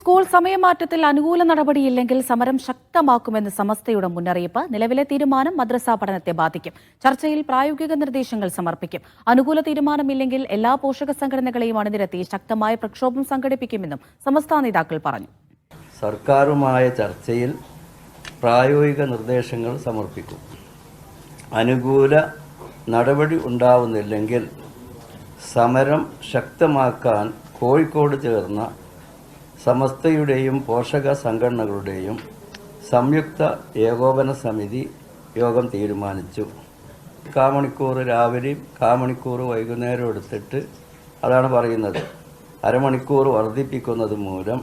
School സമയമാറ്റത്തിൽ അനുകൂല നടപടിയില്ലെങ്കിൽ സമരം ശക്തമാക്കുമെന്ന് സമസ്തയുടെ മുന്നറിയിപ്പ്. നിലവിലെ തീരുമാനം മദ്രസ പഠനത്തെ ബാധിക്കും. ചർച്ചയിൽ പ്രായോഗിക നിർദ്ദേശങ്ങൾ സമർപ്പിക്കും. അനുകൂല തീരുമാനമില്ലെങ്കിൽ എല്ലാ പോഷക സംഘടനകളെയും അണിനിരത്തി ശക്തമായ പ്രക്ഷോഭം സംഘടിപ്പിക്കുമെന്നും സമസ്ത നേതാക്കൾ പറഞ്ഞു. സർക്കാരുമായ ചർച്ചയിൽ പ്രായോഗിക നിർദ്ദേശങ്ങൾ സമർപ്പിക്കും. അനുകൂല നടപടി ഉണ്ടാവുന്നില്ലെങ്കിൽ സമരം ശക്തമാക്കാൻ കോഴിക്കോട് ചേർന്ന സമസ്തയുടെയും പോഷക സംഘടനകളുടെയും സംയുക്ത ഏകോപന സമിതി യോഗം തീരുമാനിച്ചു. കാമണിക്കൂർ രാവിലെയും കാമണിക്കൂർ വൈകുന്നേരം എടുത്തിട്ട് അതാണ് പറയുന്നത്. അരമണിക്കൂർ വർദ്ധിപ്പിക്കുന്നത് മൂലം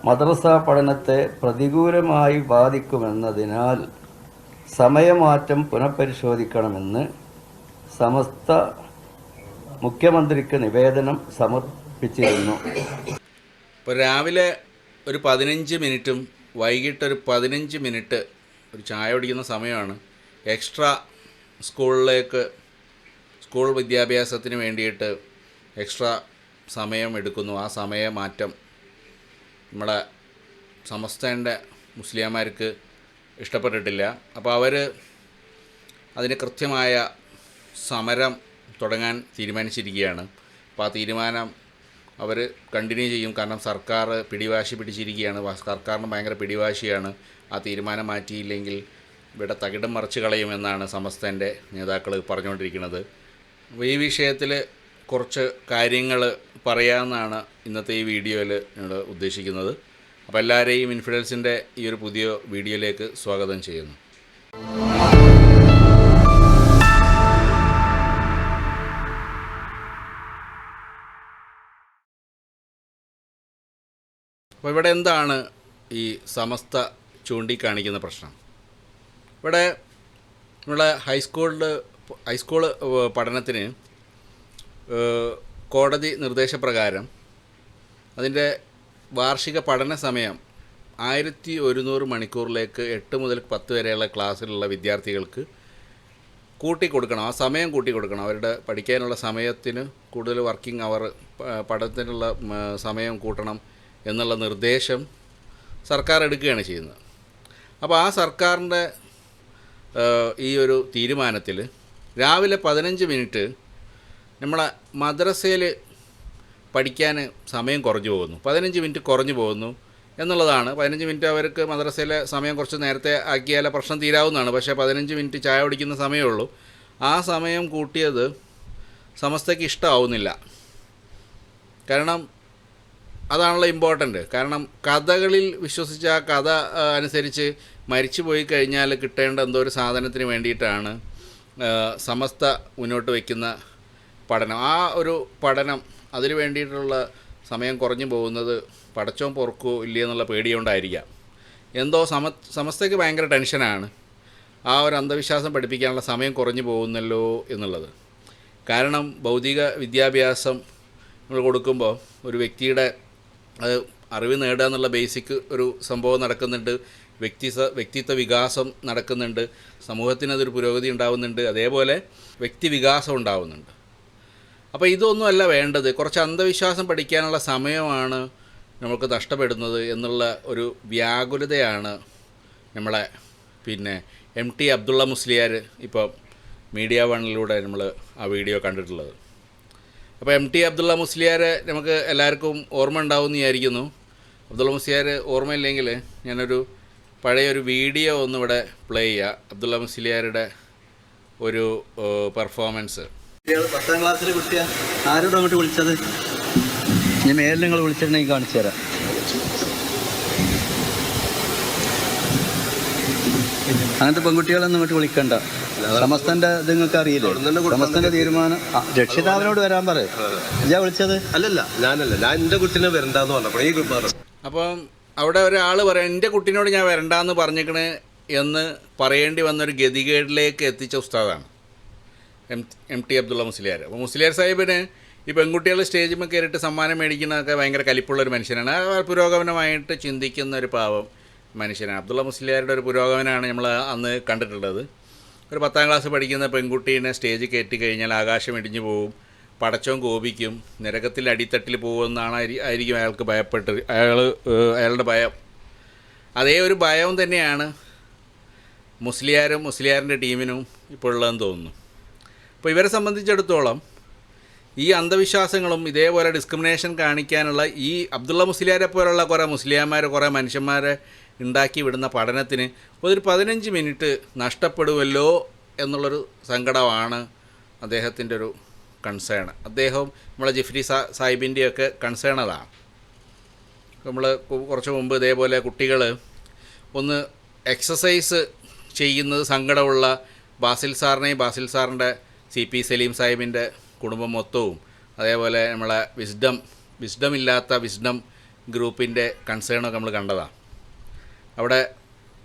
മദ്രസ പഠനത്തെ പ്രതികൂലമായി ബാധിക്കുമെന്നതിനാൽ സമയമാറ്റം പുനഃപരിശോധിക്കണമെന്ന് സമസ്ത മുഖ്യമന്ത്രിക്ക് നിവേദനം സമർപ്പിച്ചിരുന്നു. ഇപ്പോൾ രാവിലെ ഒരു 15 മിനിറ്റും വൈകിട്ടൊരു 15 മിനിറ്റ് ഒരു ചായ കുടിക്കുന്ന സമയമാണ്. എക്സ്ട്രാ സ്കൂൾ വിദ്യാഭ്യാസത്തിന് വേണ്ടിയിട്ട് എക്സ്ട്രാ സമയം എടുക്കുന്നു. ആ സമയമാറ്റം നമ്മളെ സമസ്തയുടെ മുസ്ലിംമാർക്ക് ഇഷ്ടപ്പെട്ടിട്ടില്ല. അപ്പോൾ അവർ അതിന് കൃത്യമായ സമരം തുടങ്ങാൻ തീരുമാനിച്ചിരിക്കുകയാണ്. അപ്പോൾ ആ തീരുമാനം അവർ കണ്ടിന്യൂ ചെയ്യും. കാരണം സർക്കാർ പിടിവാശി പിടിച്ചിരിക്കുകയാണ്. സർക്കാരിന് ഭയങ്കര പിടിവാശിയാണ്. ആ തീരുമാനം മാറ്റിയില്ലെങ്കിൽ ഇവിടെ തകിടം മറിച്ച് കളയുമെന്നാണ് സമസ്തൻ്റെ നേതാക്കൾ പറഞ്ഞുകൊണ്ടിരിക്കുന്നത്. ഈ വിഷയത്തിൽ കുറച്ച് കാര്യങ്ങൾ പറയാമെന്നാണ് ഇന്നത്തെ ഈ വീഡിയോയിൽ ഞങ്ങൾ ഉദ്ദേശിക്കുന്നത്. അപ്പോൾ എല്ലാവരെയും ഇൻഫിഡൽസിൻ്റെ ഈ ഒരു പുതിയ വീഡിയോയിലേക്ക് സ്വാഗതം ചെയ്യുന്നു. അപ്പോൾ ഇവിടെ എന്താണ് ഈ സമസ്ത ചൂണ്ടിക്കാണിക്കുന്ന പ്രശ്നം? ഇവിടെ നമ്മളെ ഹൈസ്കൂൾ പഠനത്തിന് കോടതി നിർദ്ദേശപ്രകാരം അതിൻ്റെ വാർഷിക പഠന സമയം 1100 മണിക്കൂറിലേക്ക് 8 മുതൽ 10 വരെയുള്ള ക്ലാസ്സിലുള്ള വിദ്യാർത്ഥികൾക്ക് കൂട്ടിക്കൊടുക്കണം. ആ സമയം കൂട്ടിക്കൊടുക്കണം. അവരുടെ പഠിക്കാനുള്ള സമയത്തിന് കൂടുതൽ വർക്കിംഗ് അവർ പഠനത്തിനുള്ള സമയം കൂട്ടണം എന്നുള്ള നിർദ്ദേശം സർക്കാർ എടുക്കുകയാണ് ചെയ്യുന്നത്. അപ്പോൾ ആ സർക്കാരിൻ്റെ ഈ ഒരു തീരുമാനത്തിൽ രാവിലെ 15 മിനിറ്റ് നമ്മളെ മദ്രസയിൽ പഠിക്കാൻ സമയം കുറഞ്ഞു പോകുന്നു. 15 മിനിറ്റ് കുറഞ്ഞു പോകുന്നു എന്നുള്ളതാണ്. 15 മിനിറ്റ് അവർക്ക് മദ്രസയിലെ സമയം കുറച്ച് നേരത്തെ ആക്കിയാൽ പ്രശ്നം തീരാവുന്നതാണ്. പക്ഷേ 15 മിനിറ്റ് ചായ കുടിക്കുന്ന സമയമേ ഉള്ളൂ. ആ സമയം കൂട്ടിയത് സമസ്തയ്ക്ക് ഇഷ്ടമാവുന്നില്ല. കാരണം അതാണല്ലോ ഇമ്പോർട്ടൻ്റ്. കാരണം കഥകളിൽ വിശ്വസിച്ച് ആ കഥ അനുസരിച്ച് മരിച്ചു പോയി കഴിഞ്ഞാൽ കിട്ടേണ്ട എന്തോ ഒരു സാധനത്തിന് വേണ്ടിയിട്ടാണ് സമസ്ത മുന്നോട്ട് വയ്ക്കുന്ന പഠനം. ആ ഒരു പഠനം അതിന് വേണ്ടിയിട്ടുള്ള സമയം കുറഞ്ഞു പോകുന്നത് പടച്ചോൻ പൊറുക്കോ ഇല്ല എന്നുള്ള പേടിയുകൊണ്ടായിരിക്കാം. എന്തോ സമസ്തയ്ക്ക് ഭയങ്കര ടെൻഷനാണ് ആ ഒരു അന്ധവിശ്വാസം പഠിപ്പിക്കാനുള്ള സമയം കുറഞ്ഞു പോകുന്നല്ലോ എന്നുള്ളത്. കാരണം ഭൗതിക വിദ്യാഭ്യാസം നമ്മൾ കൊടുക്കുമ്പോൾ ഒരു വ്യക്തിയുടെ അത് അറിവ് നേടുക എന്നുള്ള ബേസിക് ഒരു സംഭവം നടക്കുന്നുണ്ട്. വ്യക്തിത്വ വികാസം നടക്കുന്നുണ്ട്. സമൂഹത്തിനതൊരു പുരോഗതി ഉണ്ടാവുന്നുണ്ട്. അതേപോലെ വ്യക്തി വികാസം ഉണ്ടാവുന്നുണ്ട്. അപ്പോൾ ഇതൊന്നുമല്ല വേണ്ടത്. കുറച്ച് അന്ധവിശ്വാസം പഠിക്കാനുള്ള സമയമാണ് നമുക്ക് നഷ്ടപ്പെടുന്നത് എന്നുള്ള ഒരു വ്യാകുലതയാണ് നമ്മളെ MT അബ്ദുള്ള മുസ്ലിയാർ ഇപ്പോൾ മീഡിയ വണ്ണിലൂടെ നമ്മൾ ആ വീഡിയോ കണ്ടിട്ടുള്ളത്. അപ്പോൾ MT അബ്ദുള്ള മുസ്ലിയാരെ നമുക്ക് എല്ലാവർക്കും ഓർമ്മ ഉണ്ടാവുമെന്ന് വിചാരിക്കുന്നു. അബ്ദുള്ള മുസ്ലിയാർ ഓർമ്മയില്ലെങ്കിൽ ഞാനൊരു പഴയൊരു വീഡിയോ ഒന്നിവിടെ പ്ലേ ചെയ്യുക. അബ്ദുള്ള മുസ്ലിയാരുടെ ഒരു പെർഫോമൻസ്. 10ാം ക്ലാസ്സിലെ കുട്ടിയാ ആരോടും അങ്ങോട്ട് വിളിച്ചത്? ഞാൻ മേലിൽ നിങ്ങൾ വിളിച്ചിട്ടുണ്ടെങ്കിൽ കാണിച്ചു തരാം. അങ്ങനത്തെ പെൺകുട്ടികളൊന്നും ഇങ്ങോട്ട് വിളിക്കണ്ട. സമസ്തന്റെ ഇത് നിങ്ങൾക്ക് അറിയില്ലേ? സമസ്തന്റെ തീരുമാനം രക്ഷിതാവിനോട് വരാൻ പറ. ഞാൻ വിളിച്ചത് ഞാനല്ല, ഞാൻ എൻ്റെ കുട്ടീനെ വരണ്ടെന്ന് പറഞ്ഞപ്പോൾ അപ്പം അവിടെ ഒരാൾ പറയാം എൻ്റെ കുട്ടീനോട് ഞാൻ വരണ്ടെന്ന് പറഞ്ഞേക്കണേ എന്ന് പറയേണ്ടി വന്നൊരു ഗതികേടിലേക്ക് എത്തിച്ച ഉസ്താദാണ് MT അബ്ദുള്ള മുസ്ലിയാർ. അപ്പോൾ മുസ്ലിയാർ സാഹിബിന് ഈ പെൺകുട്ടികൾ സ്റ്റേജിൽ കയറിയിട്ട് സമ്മാനം മേടിക്കുന്നതൊക്കെ ഭയങ്കര കലിപ്പുള്ളൊരു മനുഷ്യനാണ്. പുരോഗമനമായിട്ട് ചിന്തിക്കുന്ന ഒരു പാവം മനുഷ്യനാണ്. അബ്ദുള്ള മുസ്ലിയാരുടെ ഒരു പുരോഗമനമാണ് നമ്മൾ അന്ന് കണ്ടിട്ടുള്ളത്. ഒരു 10ാം ക്ലാസ് പഠിക്കുന്ന പെൺകുട്ടീനെ സ്റ്റേജിൽ കയറ്റി കഴിഞ്ഞാൽ ആകാശം ഇടിഞ്ഞു പോവും, പടച്ചോൻ കോപിക്കും, നരകത്തിൽ അടിത്തട്ടിൽ പോകുമെന്നാണ് ആയിരിക്കും അയാൾക്ക് അയാളുടെ ഭയം. അതേ ഒരു ഭയം തന്നെയാണ് മുസ്ലിയാറിൻ്റെ ടീമിനും ഇപ്പോൾ ഉള്ളതെന്ന് തോന്നുന്നു. അപ്പോൾ ഇവരെ സംബന്ധിച്ചിടത്തോളം ഈ അന്ധവിശ്വാസങ്ങളും ഇതേപോലെ ഡിസ്ക്രിമിനേഷൻ കാണിക്കാനുള്ള ഈ അബ്ദുള്ള മുസ്ലിയാരെ പോലുള്ള കുറേ മുസ്ലിയാന്മാരെ, കുറേ മനുഷ്യന്മാരെ ഉണ്ടാക്കി വിടുന്ന പഠനത്തിന് ഒരു 15 മിനിറ്റ് നഷ്ടപ്പെടുമല്ലോ എന്നുള്ളൊരു സങ്കടമാണ് അദ്ദേഹത്തിൻ്റെ ഒരു കൺസേൺ. അദ്ദേഹം നമ്മളെ ജിഫ്രി സാഹിബിൻ്റെയൊക്കെ കൺസേൺ അതാണ്. നമ്മൾ കുറച്ച് മുമ്പ് ഇതേപോലെ കുട്ടികൾ ഒന്ന് എക്സസൈസ് ചെയ്യുന്നത് സങ്കടമുള്ള ബാസിൽ സാറിൻ്റെ CP സലീം സാഹിബിൻ്റെ കുടുംബം മൊത്തവും, അതേപോലെ നമ്മളെ വിസ്ഡം ഗ്രൂപ്പിൻ്റെ കൺസേണൊക്കെ നമ്മൾ കണ്ടതാണ്. അവിടെ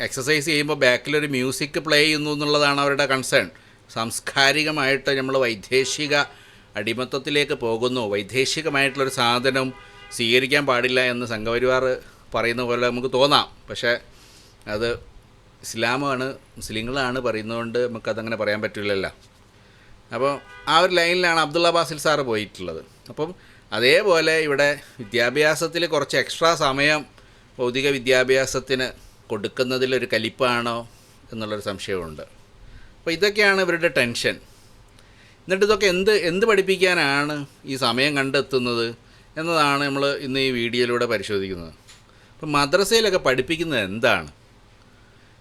എക്സസൈസ് ചെയ്യുമ്പോൾ ബാക്കിലൊരു മ്യൂസിക് പ്ലേ ചെയ്യുന്നു എന്നുള്ളതാണ് അവരുടെ കൺസേൺ. സാംസ്കാരികമായിട്ട് നമ്മൾ വൈദേശിക അടിമത്തത്തിലേക്ക് പോകുന്നു, വൈദേശികമായിട്ടുള്ളൊരു സാധനം സ്വീകരിക്കാൻ പാടില്ല എന്ന് സംഘപരിവാർ പറയുന്ന പോലെ നമുക്ക് തോന്നാം. പക്ഷേ അത് ഇസ്ലാമാണ്, മുസ്ലിങ്ങളാണ് പറയുന്നതുകൊണ്ട് നമുക്കതങ്ങനെ പറയാൻ പറ്റില്ലല്ലോ. അപ്പോൾ ആ ഒരു ലൈനിലാണ് അബ്ദുള്ള ബാസിൽ സാറ് പോയിട്ടുള്ളത്. അപ്പം അതേപോലെ ഇവിടെ വിദ്യാഭ്യാസത്തിൽ കുറച്ച് എക്സ്ട്രാ സമയം ഭൗതിക വിദ്യാഭ്യാസത്തിന് കൊടുക്കുന്നതിലൊരു കലിപ്പാണോ എന്നുള്ളൊരു സംശയമുണ്ട്. അപ്പോൾ ഇതൊക്കെയാണ് ഇവരുടെ ടെൻഷൻ. എന്നിട്ട് ഇതൊക്കെ എന്ത് പഠിപ്പിക്കാനാണ് ഈ സമയം കണ്ടെത്തുന്നത് എന്നതാണ് നമ്മൾ ഇന്ന് ഈ വീഡിയോയിലൂടെ പരിശോധിക്കുന്നത്. അപ്പം മദ്രസയിലൊക്കെ പഠിപ്പിക്കുന്നത് എന്താണ്,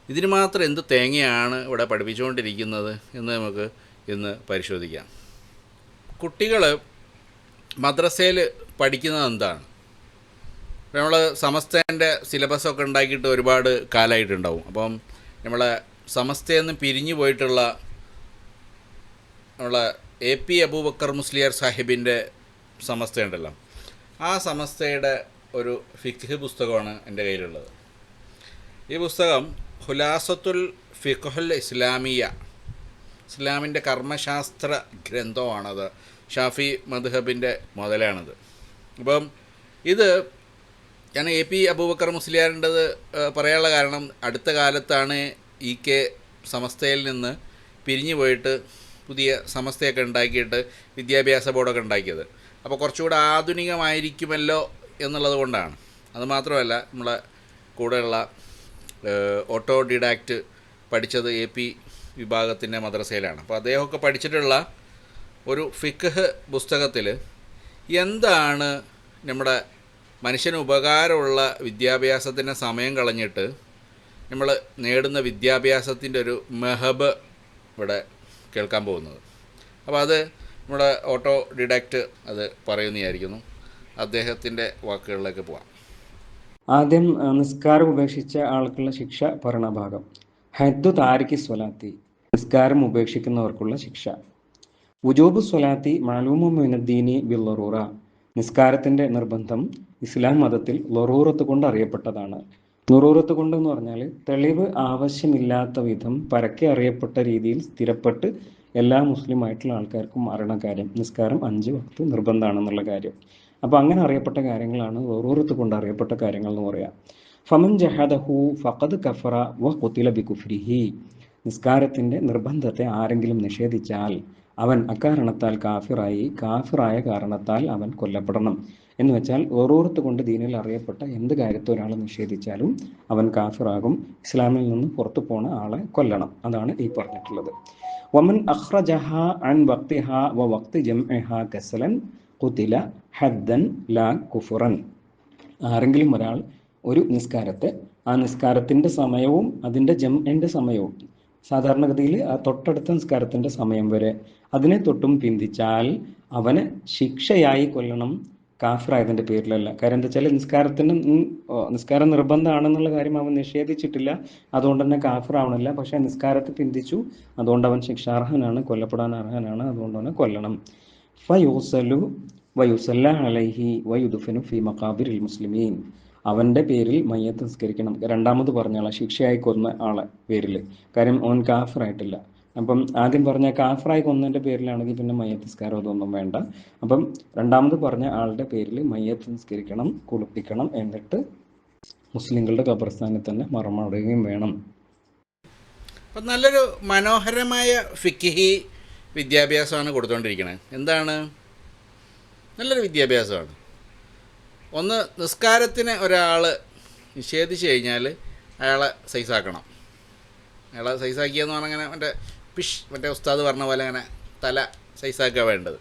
ഇതിന് മാത്രം എന്ത് തേങ്ങയാണ് ഇവിടെ പഠിപ്പിച്ചുകൊണ്ടിരിക്കുന്നത് എന്ന് നമുക്ക് ഇന്ന് പരിശോധിക്കാം. കുട്ടികൾ മദ്രസയിൽ പഠിക്കുന്നത് എന്താണ്? നമ്മൾ സമസ്തേൻ്റെ സിലബസൊക്കെ ഉണ്ടാക്കിയിട്ട് ഒരുപാട് കാലമായിട്ടുണ്ടാവും. അപ്പം നമ്മളെ സമസ്തയിൽ നിന്ന് പിരിഞ്ഞു പോയിട്ടുള്ള നമ്മളെ AP അബൂബക്കർ മുസ്ലിയാർ സാഹിബിൻ്റെ സമസ്തയുണ്ടല്ലോ, ആ സമസ്തയുടെ ഒരു ഫിഖ് പുസ്തകമാണ് എൻ്റെ കയ്യിലുള്ളത്. ഈ പുസ്തകം ഖുലാസത്തുൽ ഫിഖ്ഹുൽ ഇസ്ലാമിയ, ഇസ്ലാമിൻ്റെ കർമ്മശാസ്ത്ര ഗ്രന്ഥമാണത്. ഷാഫി മദ്ഹബിൻ്റെ മുതലാണത്. അപ്പം ഇത് ഞാൻ AP അബൂബക്കർ മുസ്ലിയാറിൻ്റെത് പറയാനുള്ള കാരണം, അടുത്ത കാലത്താണ് EK സമസ്തയിൽ നിന്ന് പിരിഞ്ഞു പോയിട്ട് പുതിയ സമസ്തയൊക്കെ ഉണ്ടാക്കിയിട്ട് വിദ്യാഭ്യാസ ബോർഡൊക്കെ ഉണ്ടാക്കിയത്. അപ്പോൾ കുറച്ചുകൂടെ ആധുനികമായിരിക്കുമല്ലോ എന്നുള്ളത് കൊണ്ടാണ്. അതുമാത്രമല്ല, നമ്മളെ കൂടെയുള്ള ഓട്ടോ ഡിഡാക്റ്റ് പഠിച്ചത് AP വിഭാഗത്തിൻ്റെ മദ്രസയിലാണ്. അപ്പോൾ അദ്ദേഹമൊക്കെ പഠിച്ചിട്ടുള്ള ഒരു ഫിഖ് പുസ്തകത്തിൽ എന്താണ് നമ്മുടെ മനുഷ്യന് ഉപകാരമുള്ള വിദ്യാഭ്യാസത്തിന് സമയം കളഞ്ഞിട്ട് നമ്മൾ നേടുന്ന വിദ്യാഭ്യാസത്തിൻ്റെ ഒരു മെഹബ് ഇവിടെ കേൾക്കാൻ പോകുന്നത്. അപ്പോൾ അത് നമ്മുടെ ഓട്ടോ ഡിഡാക്റ്റ് അത് പറയുന്നതായിരിക്കുന്നു. അദ്ദേഹത്തിൻ്റെ വാക്കുകളിലേക്ക് പോകാം. ആദ്യം നിസ്കാരം ഉപേക്ഷിച്ച ആൾക്കുള്ള ശിക്ഷ പറയുന്ന ഭാഗം. ഹദ്ദു താരിഖി സ്വലാത്തി, നിസ്കാരം ഉപേക്ഷിക്കുന്നവർക്കുള്ള ശിക്ഷ. വുജൂബു സ്വലാത്തി മാലൂമു മിനദ്ദീനി ബിൽ ലറൂറ, നിസ്കാരത്തിൻ്റെ നിർബന്ധം ഇസ്ലാം മതത്തിൽ ലറൂറത്ത് കൊണ്ട് അറിയപ്പെട്ടതാണ്. ലറൂറത്ത് കൊണ്ടെന്ന് പറഞ്ഞാൽ തെളിവ് ആവശ്യമില്ലാത്ത വിധം പരക്കെ അറിയപ്പെട്ട രീതിയിൽ സ്ഥിരപ്പെട്ട് എല്ലാ മുസ്ലിം ആയിട്ടുള്ള ആൾക്കാർക്കും അറിയണ കാര്യം, നിസ്കാരം 5 വക്ത് നിർബന്ധമാണെന്നുള്ള കാര്യം. അപ്പോൾ അങ്ങനെ അറിയപ്പെട്ട കാര്യങ്ങളാണ് ലറൂറത്ത് കൊണ്ട് അറിയപ്പെട്ട കാര്യങ്ങൾ എന്ന് പറയാം. ഫമൻ ജഹദഹു ഫഖദ് കഫറ വ ഖുതില ബികുഫ്രിഹി, നിസ്കാരത്തിൻ്റെ നിർബന്ധത്തെ ആരെങ്കിലും നിഷേധിച്ചാൽ അവൻ അക്കാരണത്താൽ കാഫിറായ കാരണത്താൽ അവൻ കൊല്ലപ്പെടണം. എന്ന് വെച്ചാൽ ലറൂറത്ത് കൊണ്ട് ദീനിൽ അറിയപ്പെട്ട എന്ത് കാര്യത്തെ ഒരാൾ നിഷേധിച്ചാലും അവൻ കാഫിറാകും, ഇസ്ലാമിൽ നിന്ന് പുറത്തു പോണ ആളെ കൊല്ലണം. അതാണ് ഈ പറഞ്ഞിട്ടുള്ളത്. വമൻ അഖ്റജഹ അൻ വഖ്തിഹ വ വഖ്തി ജംഇഹ കസലൻ ഖുതില ഹദ്ദൻ ലാ കുഫ്റൻ, ആരെങ്കിലും ഒരാൾ ഒരു നിസ്കാരത്തെ, ആ നിസ്കാരത്തിൻ്റെ സമയവും അതിൻ്റെ ജംഇൻ്റെ സമയവും, സാധാരണഗതിയിൽ ആ തൊട്ടടുത്ത നിസ്കാരത്തിൻ്റെ സമയം വരെ അതിനെ തൊട്ടും പിന്തിച്ചാൽ അവനെ ശിക്ഷയായി കൊല്ലണം, കാഫിറായതിൻ്റെ പേരിലല്ല. കാര്യം എന്താ വെച്ചാൽ നിസ്കാരം നിർബന്ധമാണെന്നുള്ള കാര്യം അവൻ നിഷേധിച്ചിട്ടില്ല, അതുകൊണ്ട് തന്നെ കാഫിറാവണില്ല. പക്ഷേ നിസ്കാരത്തെ പിന്തിച്ചു, അതുകൊണ്ട് അവൻ ശിക്ഷാർഹനാണ്, കൊല്ലപ്പെടാൻ അർഹനാണ്, അതുകൊണ്ട് അവനെ കൊല്ലണം. ഫയൂസലു വയുസല്ല അലൈഹി വയുദ്ഫനു ഫി മഖാബിറിൽ മുസ്ലിമീൻ, അവൻ്റെ പേരിൽ മയ്യത്ത് നിസ്കരിക്കണം. രണ്ടാമത് പറഞ്ഞ ആളെ, ശിക്ഷയായി കൊന്ന ആളെ പേരിൽ, കാര്യം അവൻ കാഫിറായിട്ടില്ല. അപ്പം ആദ്യം പറഞ്ഞ കാഫിറായി കൊന്നതിൻ്റെ പേരിലാണെങ്കിൽ പിന്നെ മയ്യത്ത് നിസ്കാരം അതൊന്നും വേണ്ട. അപ്പം രണ്ടാമത് പറഞ്ഞ ആളുടെ പേരിൽ മയ്യത്ത് നിസ്കരിക്കണം, കുളിപ്പിക്കണം, എന്നിട്ട് മുസ്ലിങ്ങളുടെ ഖബർസ്ഥാനിൽ തന്നെ മറമാടുകയും വേണം. അപ്പം നല്ലൊരു മനോഹരമായ ഫിഖ്ഹി വിദ്യാഭ്യാസമാണ് കൊടുത്തുകൊണ്ടിരിക്കുന്നത്. എന്താണ് നല്ലൊരു വിദ്യാഭ്യാസമാണ്. ഒന്ന്, നിസ്കാരത്തിന് ഒരാൾ നിഷേധിച്ച് കഴിഞ്ഞാൽ അയാളെ സൈസാക്കണം. അയാളെ സൈസാക്കിയെന്ന് പറഞ്ഞാൽ അങ്ങനെ മറ്റേ ഉസ്താദ് പറഞ്ഞ പോലെ അങ്ങനെ തല സൈസാക്കുക വേണ്ടത്.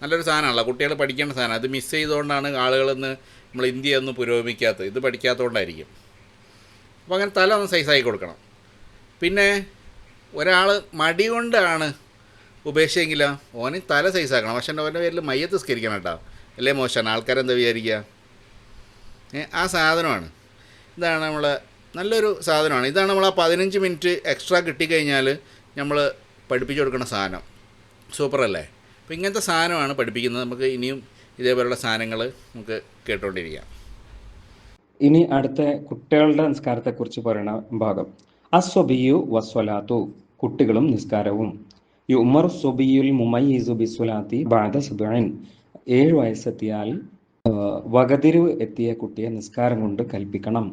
നല്ലൊരു സാധനമാണല്ലോ, കുട്ടികൾ പഠിക്കേണ്ട സാധനം. അത് മിസ് ചെയ്തുകൊണ്ടാണ് ആളുകളൊന്ന് നമ്മൾ ഇന്ത്യ ഒന്നും പുരോഗമിക്കാത്തത്, ഇത് പഠിക്കാത്തതുകൊണ്ടായിരിക്കും. അപ്പോൾ അങ്ങനെ തല ഒന്ന് സൈസാക്കി കൊടുക്കണം. പിന്നെ ഒരാൾ മടി കൊണ്ടാണ് ഉപേക്ഷയെങ്കിലോ ഓന് തല സൈസാക്കണം, പക്ഷേ അവൻ്റെ പേരിൽ മയ്യത്ത് നിസ്കരിക്കണം കേട്ടോ, അല്ലേ മോശമാണ്, ആൾക്കാരെന്താ വിചാരിക്കുക. ആ സാധനമാണ്. ഇതാണ് നമ്മൾ നല്ലൊരു സാധനമാണ്. ഇതാണ് നമ്മൾ ആ 15 മിനിറ്റ് എക്സ്ട്രാ കിട്ടിക്കഴിഞ്ഞാൽ നമ്മൾ പഠിപ്പിച്ചു കൊടുക്കുന്ന സാധനം. സൂപ്പറല്ലേ? അപ്പോൾ ഇങ്ങനത്തെ സാധനമാണ് പഠിപ്പിക്കുന്നത്. നമുക്ക് ഇനിയും ഇതേപോലുള്ള സാധനങ്ങൾ നമുക്ക് കേട്ടുകൊണ്ടിരിക്കാം. ഇനി അടുത്ത കുട്ടികളുടെ നിസ്കാരത്തെക്കുറിച്ച് പറയുന്ന ഭാഗം. അസ്വബിയു വസ്വലാത്തു, കുട്ടികളും നിസ്കാരവും. യുമർ സ്വബിയുൽ മുമയ്യിസു ബിസ്വലാത്തി ബഅദ സബ്ഇൻ, 7 വയസ്സെത്തിയാൽ വകതിരിവ് എത്തിയ കുട്ടിയെ നിസ്കാരം കൊണ്ട് കൽപ്പിക്കണം.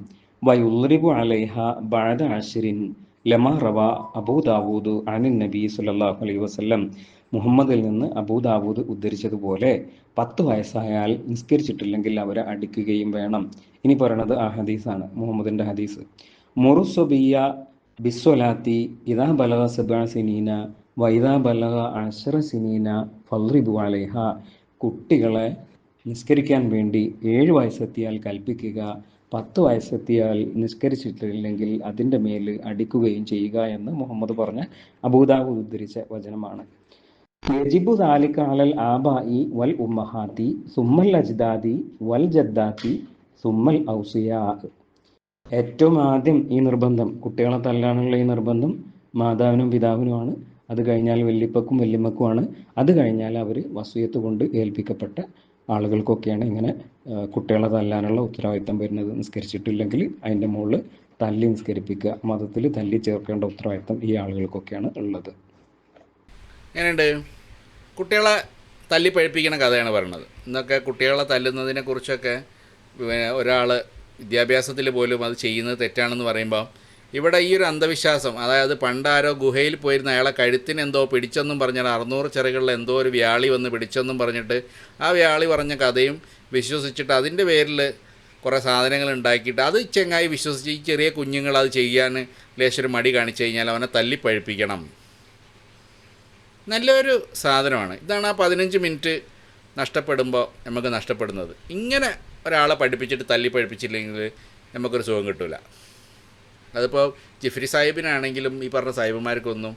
വയുദ്രിബു അലൈഹ ബഅദ 10 ലമാ റവ അബൂ ദാവൂദ് അനിൻ നബി സല്ലല്ലാഹു അലൈഹി വസല്ലം, മുഹമ്മദിൽ നിന്ന് അബൂ ദാവൂദ് ഉദ്ധരിച്ചതുപോലെ 10 വയസ്സായാൽ നിസ്കരിച്ചിട്ടില്ലെങ്കിൽ അവരെ അടിക്കുകയും വേണം. ഇനി പറയണത് ആ ഹദീസാണ്, മുഹമ്മദിന്റെ ഹദീസ്. മുറുസുബിയ ബിസ്വലാത്തി ഇദാ ബലഗ 7 സിനീന വൈദാ ബലഗ 10 സിനീന ഫദ്രിബു അലൈഹ, കുട്ടികളെ നിസ്കരിക്കാൻ വേണ്ടി 7 വയസ്സെത്തിയാൽ കൽപ്പിക്കുക, 10 വയസ്സെത്തിയാൽ നിസ്കരിച്ചിട്ടില്ലെങ്കിൽ അതിൻ്റെ മേൽ അടിക്കുകയും ചെയ്യുക എന്ന് മുഹമ്മദ് പറഞ്ഞ അബൂദാവൂദ് ഉദ്ധരിച്ച വചനമാണ്. യജിബു ദാലിക അലൽ ആബാഇ വൽ ഉമ്മഹാത്തി സുമ്മൽ അജ്ദാദി വൽ ജദ്ദാത്തി സുമ്മൽ ഔസിയാ. ഏറ്റവും ആദ്യം ഈ നിർബന്ധം, കുട്ടികളെ തല്ലാനുള്ള ഈ നിർബന്ധം മാതാവിനും പിതാവിനുമാണ്. അത് കഴിഞ്ഞാൽ വല്യപ്പക്കും വല്യമ്മക്കുമാണ്. അത് കഴിഞ്ഞാൽ അവർ വസിയത്ത് കൊണ്ട് ഏൽപ്പിക്കപ്പെട്ട ആളുകൾക്കൊക്കെയാണ് ഇങ്ങനെ കുട്ടികളെ തല്ലാനുള്ള ഉത്തരവാദിത്തം വരുന്നത്. നിസ്കരിച്ചിട്ടില്ലെങ്കിൽ അതിൻ്റെ മുകളിൽ തല്ലി നിസ്കരിപ്പിക്കുക, മതത്തിൽ തല്ലി ചേർക്കേണ്ട ഉത്തരവാദിത്തം ഈ ആളുകൾക്കൊക്കെയാണ് ഉള്ളത്. എങ്ങനെയുണ്ട്? കുട്ടികളെ തല്ലി പഴിപ്പിക്കുന്ന കഥയാണ് പറയുന്നത്. ഇന്നൊക്കെ കുട്ടികളെ തല്ലുന്നതിനെ കുറിച്ചൊക്കെ ഒരാൾ വിദ്യാഭ്യാസത്തിൽ പോലും അത് ചെയ്യുന്നത് തെറ്റാണെന്ന് പറയുമ്പോൾ ഇവിടെ ഈ ഒരു അന്ധവിശ്വാസം, അതായത് പണ്ടാരോ ഗുഹയിൽ പോയിരുന്ന അയാളെ കഴുത്തിന് എന്തോ പിടിച്ചെന്നും പറഞ്ഞാൽ 600 ചിറകളിൽ എന്തോ ഒരു വ്യാളി വന്ന് പിടിച്ചെന്നും പറഞ്ഞിട്ട് ആ വ്യാളി പറഞ്ഞ കഥയും വിശ്വസിച്ചിട്ട് അതിൻ്റെ പേരിൽ കുറേ സാധനങ്ങൾ ഉണ്ടാക്കിയിട്ട് അത് ചെങ്ങായി വിശ്വസിച്ച് ഈ ചെറിയ കുഞ്ഞുങ്ങൾ അത് ചെയ്യാൻ ലേശൊരു മടി കാണിച്ചു കഴിഞ്ഞാൽ അവനെ തല്ലിപ്പഴിപ്പിക്കണം. നല്ലൊരു സാധനമാണ്. ഇതാണ് ആ 15 മിനിറ്റ് നഷ്ടപ്പെടുമ്പോൾ നമുക്ക് നഷ്ടപ്പെടുന്നത്. ഇങ്ങനെ ഒരാളെ പഠിപ്പിച്ചിട്ട് തല്ലിപ്പഴിപ്പിച്ചില്ലെങ്കിൽ നമുക്കൊരു സുഖം കിട്ടില്ല. അതിപ്പോൾ ജിഫ്രി സാഹിബിനാണെങ്കിലും ഈ പറഞ്ഞ സാഹിബന്മാർക്കൊന്നും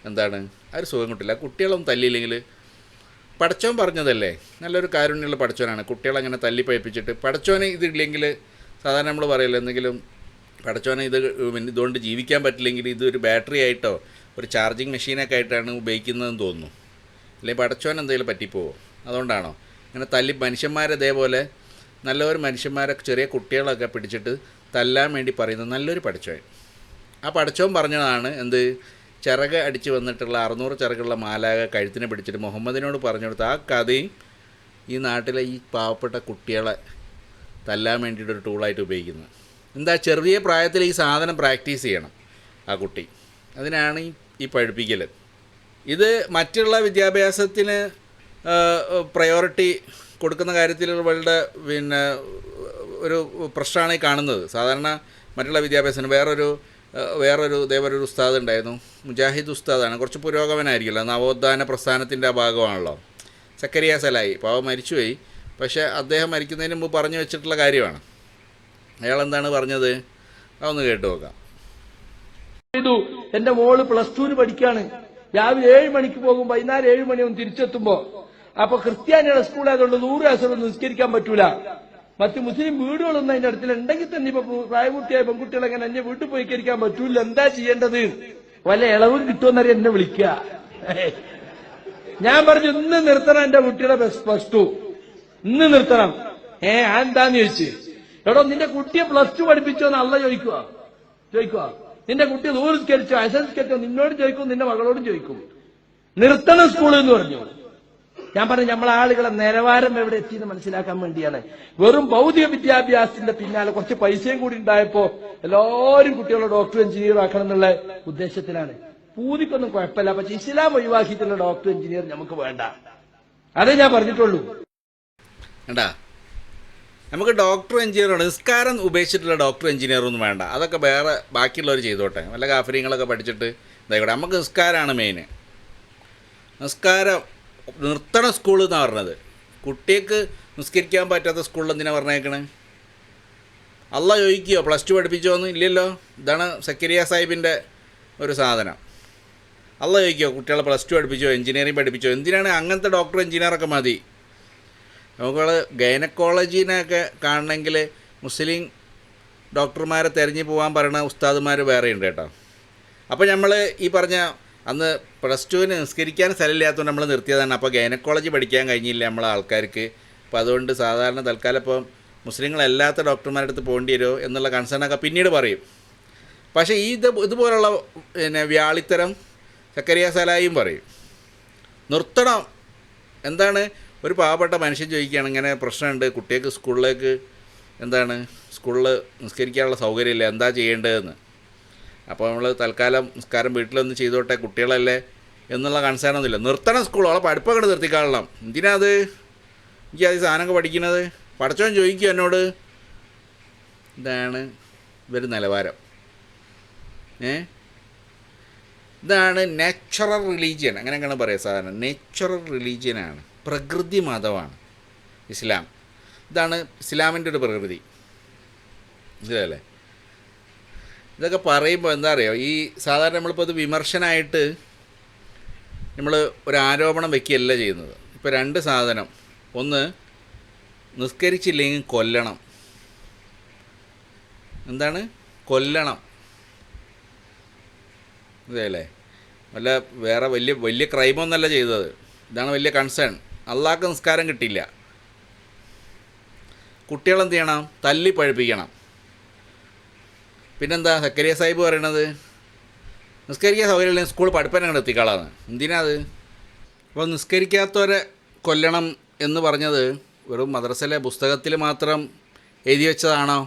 എന്താണ് ആ ഒരു സുഖം കിട്ടില്ല. കുട്ടികളൊന്നും തല്ലിയില്ലെങ്കിൽ പടച്ചോൻ പറഞ്ഞതല്ലേ, നല്ലൊരു കാരുണ്യമുള്ള പടച്ചോനാണ്. കുട്ടികളങ്ങനെ തല്ലിപ്പഴിപ്പിച്ചിട്ട് പടച്ചോനെ ഇതില്ലെങ്കിൽ സാധാരണ നമ്മൾ പറയില്ല, എന്തെങ്കിലും പടച്ചോനെ ഇതുകൊണ്ട് ജീവിക്കാൻ പറ്റില്ലെങ്കിൽ ഇതൊരു ബാറ്ററി ആയിട്ടോ ഒരു ചാർജിങ് മെഷീനൊക്കെ ആയിട്ടാണ് ഉപയോഗിക്കുന്നതെന്ന് തോന്നുന്നു. അല്ലെങ്കിൽ പടച്ചോൻ എന്തെങ്കിലും പറ്റിപ്പോവോ? അതുകൊണ്ടാണോ അങ്ങനെ തല്ലി മനുഷ്യന്മാരെ ഇതേപോലെ നല്ലൊരു മനുഷ്യന്മാരെ ചെറിയ കുട്ടികളൊക്കെ പിടിച്ചിട്ട് തല്ലാൻ വേണ്ടി പറയുന്നത് നല്ലൊരു പടച്ചോൻ. ആ പടച്ചോൻ പറഞ്ഞതാണ് എന്ത്, ചിറക് അടിച്ച് വന്നിട്ടുള്ള 600 ചിറകുള്ള മാലാക കഴുത്തിനെ പിടിച്ചിട്ട് മുഹമ്മദിനോട് പറഞ്ഞു കൊടുത്ത ആ കഥയും ഈ നാട്ടിലെ ഈ പാവപ്പെട്ട കുട്ടികളെ തല്ലാൻ വേണ്ടിയിട്ടൊരു ടൂളായിട്ട് ഉപയോഗിക്കുന്നത്. എന്താ, ചെറിയ പ്രായത്തിൽ ഈ സാധനം പ്രാക്ടീസ് ചെയ്യണം ആ കുട്ടി. അതിനാണ് ഈ പഠിപ്പിക്കൽ. ഇത് മറ്റുള്ള വിദ്യാഭ്യാസത്തിന് പ്രയോറിറ്റി കൊടുക്കുന്ന കാര്യത്തിൽ വളരെ ഒരു പ്രശ്നമാണ് ഈ കാണുന്നത്. സാധാരണ മറ്റുള്ള വിദ്യാഭ്യാസത്തിന് വേറൊരു ഇതേപോലൊരു ഉസ്താദ് ഉണ്ടായിരുന്നു, മുജാഹിദ് ഉസ്താദാണ്. കുറച്ച് പുരോഗമനായിരിക്കുമല്ലോ, നവോത്ഥാന പ്രസ്ഥാനത്തിൻ്റെ ആ ഭാഗമാണല്ലോ. സക്കരിയ സലായി പാവം മരിച്ചുപോയി. പക്ഷേ അദ്ദേഹം മരിക്കുന്നതിന് മുമ്പ് പറഞ്ഞു വെച്ചിട്ടുള്ള കാര്യമാണ്. അയാളെന്താണ് പറഞ്ഞത്, അതൊന്ന് കേട്ടു നോക്കാം. എന്റെ മോള് +2 പഠിക്കാണ്. രാവിലെ 7 മണിക്ക് പോകും, വൈകുന്നേരം 7 മണിയൊന്നും തിരിച്ചെത്തുമ്പോ. അപ്പൊ ക്രിസ്ത്യാനിയുടെ സ്കൂളായതുകൊണ്ട് 100 വയസ്സൊന്നും നിസ്കരിക്കാൻ പറ്റൂല. മറ്റ് മുസ്ലിം വീടുകളൊന്നും അതിന്റെ അടുത്തിൽ ഉണ്ടെങ്കിൽ തന്നെ ഇപ്പൊ പ്രായപൂർത്തിയായ പെൺകുട്ടികൾ എങ്ങനെ എന്നെ വീട്ടിൽ പോയി കരിക്കാൻ പറ്റൂല, എന്താ ചെയ്യേണ്ടത്? വല്ല ഇളവും കിട്ടുമെന്നറിയാൻ എന്നെ വിളിക്കുക. ഞാൻ പറഞ്ഞു ഇന്ന് നിർത്തണം എന്റെ കുട്ടിയുടെ +2, ഇന്ന് നിർത്തണം. എന്താന്ന് ചോദിച്ചു. എടോ നിന്റെ കുട്ടിയെ +2 പഠിപ്പിച്ചോന്ന് അള്ള ചോദിക്കുക. നിന്റെ കുട്ടി 100 സ്കരിച്ചോ അസംസ്കരിച്ചോ നിന്നോട് ചോദിക്കും, നിന്റെ മകളോടും ചോദിക്കും. നിർത്തണം സ്കൂളിൽ എന്ന് പറഞ്ഞു. ഞാൻ പറഞ്ഞു നമ്മളെ ആളുകളെ നിലവാരം എവിടെ എത്തിയെന്ന് മനസ്സിലാക്കാൻ വേണ്ടിയാണ്. വെറും ഭൗതിക വിദ്യാഭ്യാസത്തിന്റെ പിന്നാലെ കുറച്ച് പൈസയും കൂടി ഉണ്ടായപ്പോ എല്ലാവരും കുട്ടികളെ ഡോക്ടർ എഞ്ചിനീയർ ആക്കണം എന്നുള്ള ഉദ്ദേശത്തിലാണ്. പൂതിക്കൊന്നും കുഴപ്പമില്ല, പക്ഷെ ഇസ്ലാം ഒഴിവാക്കിയിട്ടുള്ള ഡോക്ടർ എഞ്ചിനീയർ നമുക്ക് വേണ്ട. അതേ ഞാൻ പറഞ്ഞിട്ടുള്ളൂ. വേണ്ടാ. നമുക്ക് ഡോക്ടർ എഞ്ചിനീയറാണ്. നിസ്കാരം ഉപേക്ഷിച്ചിട്ടുള്ള ഡോക്ടർ എഞ്ചിനീയറൊന്നും വേണ്ട. അതൊക്കെ വേറെ ബാക്കിയുള്ളവർ ചെയ്തോട്ടെ. വല്ല കാഫര്യങ്ങളൊക്കെ പഠിച്ചിട്ട് ഇതായിക്കോട്ടെ. നമുക്ക് നിസ്കാരമാണ് മെയിൻ. നിസ്കാരം നിർത്തണ സ്കൂൾ എന്നാണ് പറഞ്ഞത്. കുട്ടിക്ക് നിസ്കരിക്കാൻ പറ്റാത്ത സ്കൂളിൽ എന്തിനാണ് പറഞ്ഞേക്കണേ? അള്ളാ ചോദിക്കുകയോ +2 പഠിപ്പിച്ചോന്ന്? ഇല്ലല്ലോ. ഇതാണ് സക്കരിയ സാഹിബിൻ്റെ ഒരു സാധനം. അള്ളാ ചോദിക്കുകയോ കുട്ടികളെ +2 പഠിപ്പിച്ചോ, എഞ്ചിനീയറിംഗ് പഠിപ്പിച്ചോ? എന്തിനാണ്? അങ്ങനത്തെ ഡോക്ടർ എഞ്ചിനീയറൊക്കെ മതി. നമുക്ക് ഗൈനക്കോളജീനെയൊക്കെ കാണണമെങ്കിൽ മുസ്ലിം ഡോക്ടർമാരെ തിരഞ്ഞു പോകാൻ പറയുന്ന ഉസ്താദുമാർ വേറെ ഉണ്ട് കേട്ടോ. അപ്പോൾ നമ്മൾ ഈ പറഞ്ഞ അന്ന് +2 നിസ്കരിക്കാൻ സ്ഥലമില്ലാത്തതുകൊണ്ട് നമ്മൾ നിർത്തിയതാണ്. അപ്പോൾ ഗൈനക്കോളജി പഠിക്കാൻ കഴിഞ്ഞില്ല നമ്മളെ ആൾക്കാർക്ക്. അപ്പോൾ അതുകൊണ്ട് സാധാരണ തൽക്കാലം ഇപ്പം മുസ്ലിങ്ങളല്ലാത്ത ഡോക്ടർമാരുടെ അടുത്ത് പോകേണ്ടി വരുമോ എന്നുള്ള കൺസേണൊക്കെ പിന്നീട് പറയും. പക്ഷേ ഇതുപോലുള്ള പിന്നെ വ്യാളിത്തരം സക്കരിയ സലായും പറയും. നിർത്തണം. എന്താണ്? ഒരു പാവപ്പെട്ട മനുഷ്യൻ ചോദിക്കുകയാണ് ഇങ്ങനെ പ്രശ്നമുണ്ട്, കുട്ടികൾക്ക് സ്കൂളിലേക്ക് സ്കൂളിൽ നിസ്കരിക്കാനുള്ള സൗകര്യമില്ല, എന്താ ചെയ്യേണ്ടതെന്ന്. അപ്പോൾ നമ്മൾ തൽക്കാലം നിസ്കാരം വീട്ടിലൊന്ന് ചെയ്തോട്ടെ, കുട്ടികളല്ലേ എന്നുള്ള കൺസേണൊന്നുമില്ല. നിർത്തണം സ്കൂൾ. അവളെ പഠിപ്പൊക്കെ നിർത്തിക്കാളണം. എന്തിനാ അത്? എനിക്ക് അത് സാധനമൊക്കെ പഠിക്കുന്നത്? പഠിച്ചവൻ ചോദിക്കും എന്നോട്. ഇതാണ് ഇവർ നിലവാരം. ഇതാണ് നാച്ചുറൽ റിലീജിയൻ. അങ്ങനെയൊക്കെയാണ് പറയുക സാധാരണ. നാച്ചുറൽ റിലീജിയനാണ്, പ്രകൃതി മതമാണ് ഇസ്ലാം. ഇതാണ് ഇസ്ലാമിൻ്റെ ഒരു പ്രകൃതി. ഇതല്ലേ? ഇതൊക്കെ പറയുമ്പോൾ എന്താ അറിയോ, ഈ സാധാരണ നമ്മളിപ്പോൾ ഇത് വിമർശനമായിട്ട് നമ്മൾ ഒരു ആരോപണം വയ്ക്കുകയല്ല ചെയ്യുന്നത്. ഇപ്പോൾ 2 സാധനം. ഒന്ന്, നിസ്കരിച്ചില്ലെങ്കിൽ കൊല്ലണം. എന്താണ്? കൊല്ലണം. ഇതല്ലേ? വല്ല വേറെ വലിയ ക്രൈമൊന്നല്ല ചെയ്തത്. ഇതാണ് വലിയ കൺസേൺ. അള്ളാഹ്ക്ക് നിസ്കാരം കിട്ടില്ല. കുട്ടികളെന്ത് ചെയ്യണം? തല്ലി പഴിപ്പിക്കണം. പിന്നെന്താ സക്കരിയ സാഹിബ് പറയണത്? നിസ്കരിക്കാൻ സൗകര്യമില്ലെങ്കിൽ സ്കൂൾ പഠിപ്പനെ എത്തിക്കാളാണ്. എന്തിനാ അത്? അപ്പോൾ നിസ്കരിക്കാത്തവരെ കൊല്ലണം എന്ന് പറഞ്ഞത് വെറും മദ്രസയിലെ പുസ്തകത്തിൽ മാത്രം എഴുതി വെച്ചതാണോ?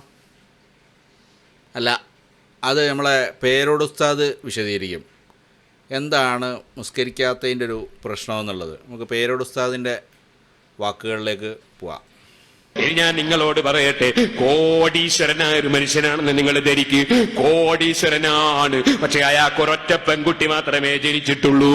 അല്ല, അത് നമ്മളെ പേരോട് ഉസ്താദ് വിശദീകരിക്കും എന്താണ് നിസ്കരിക്കാത്തതിൻ്റെ ഒരു പ്രശ്നമെന്നുള്ളത്. നമുക്ക് പേരോട് ഉസ്താദിൻ്റെ വാക്കുകളിലേക്ക് പോവാം. ഇനി ഞാൻ നിങ്ങളോട് പറയട്ടെ, കോടീശ്വരനായ ഒരു മനുഷ്യനാണെന്ന് നിങ്ങൾ ധരിക്കും. കോടീശ്വരനാണ്. പക്ഷെ അയാൾക്ക് ഒരൊറ്റ പെൺകുട്ടി മാത്രമേ ജനിച്ചിട്ടുള്ളൂ.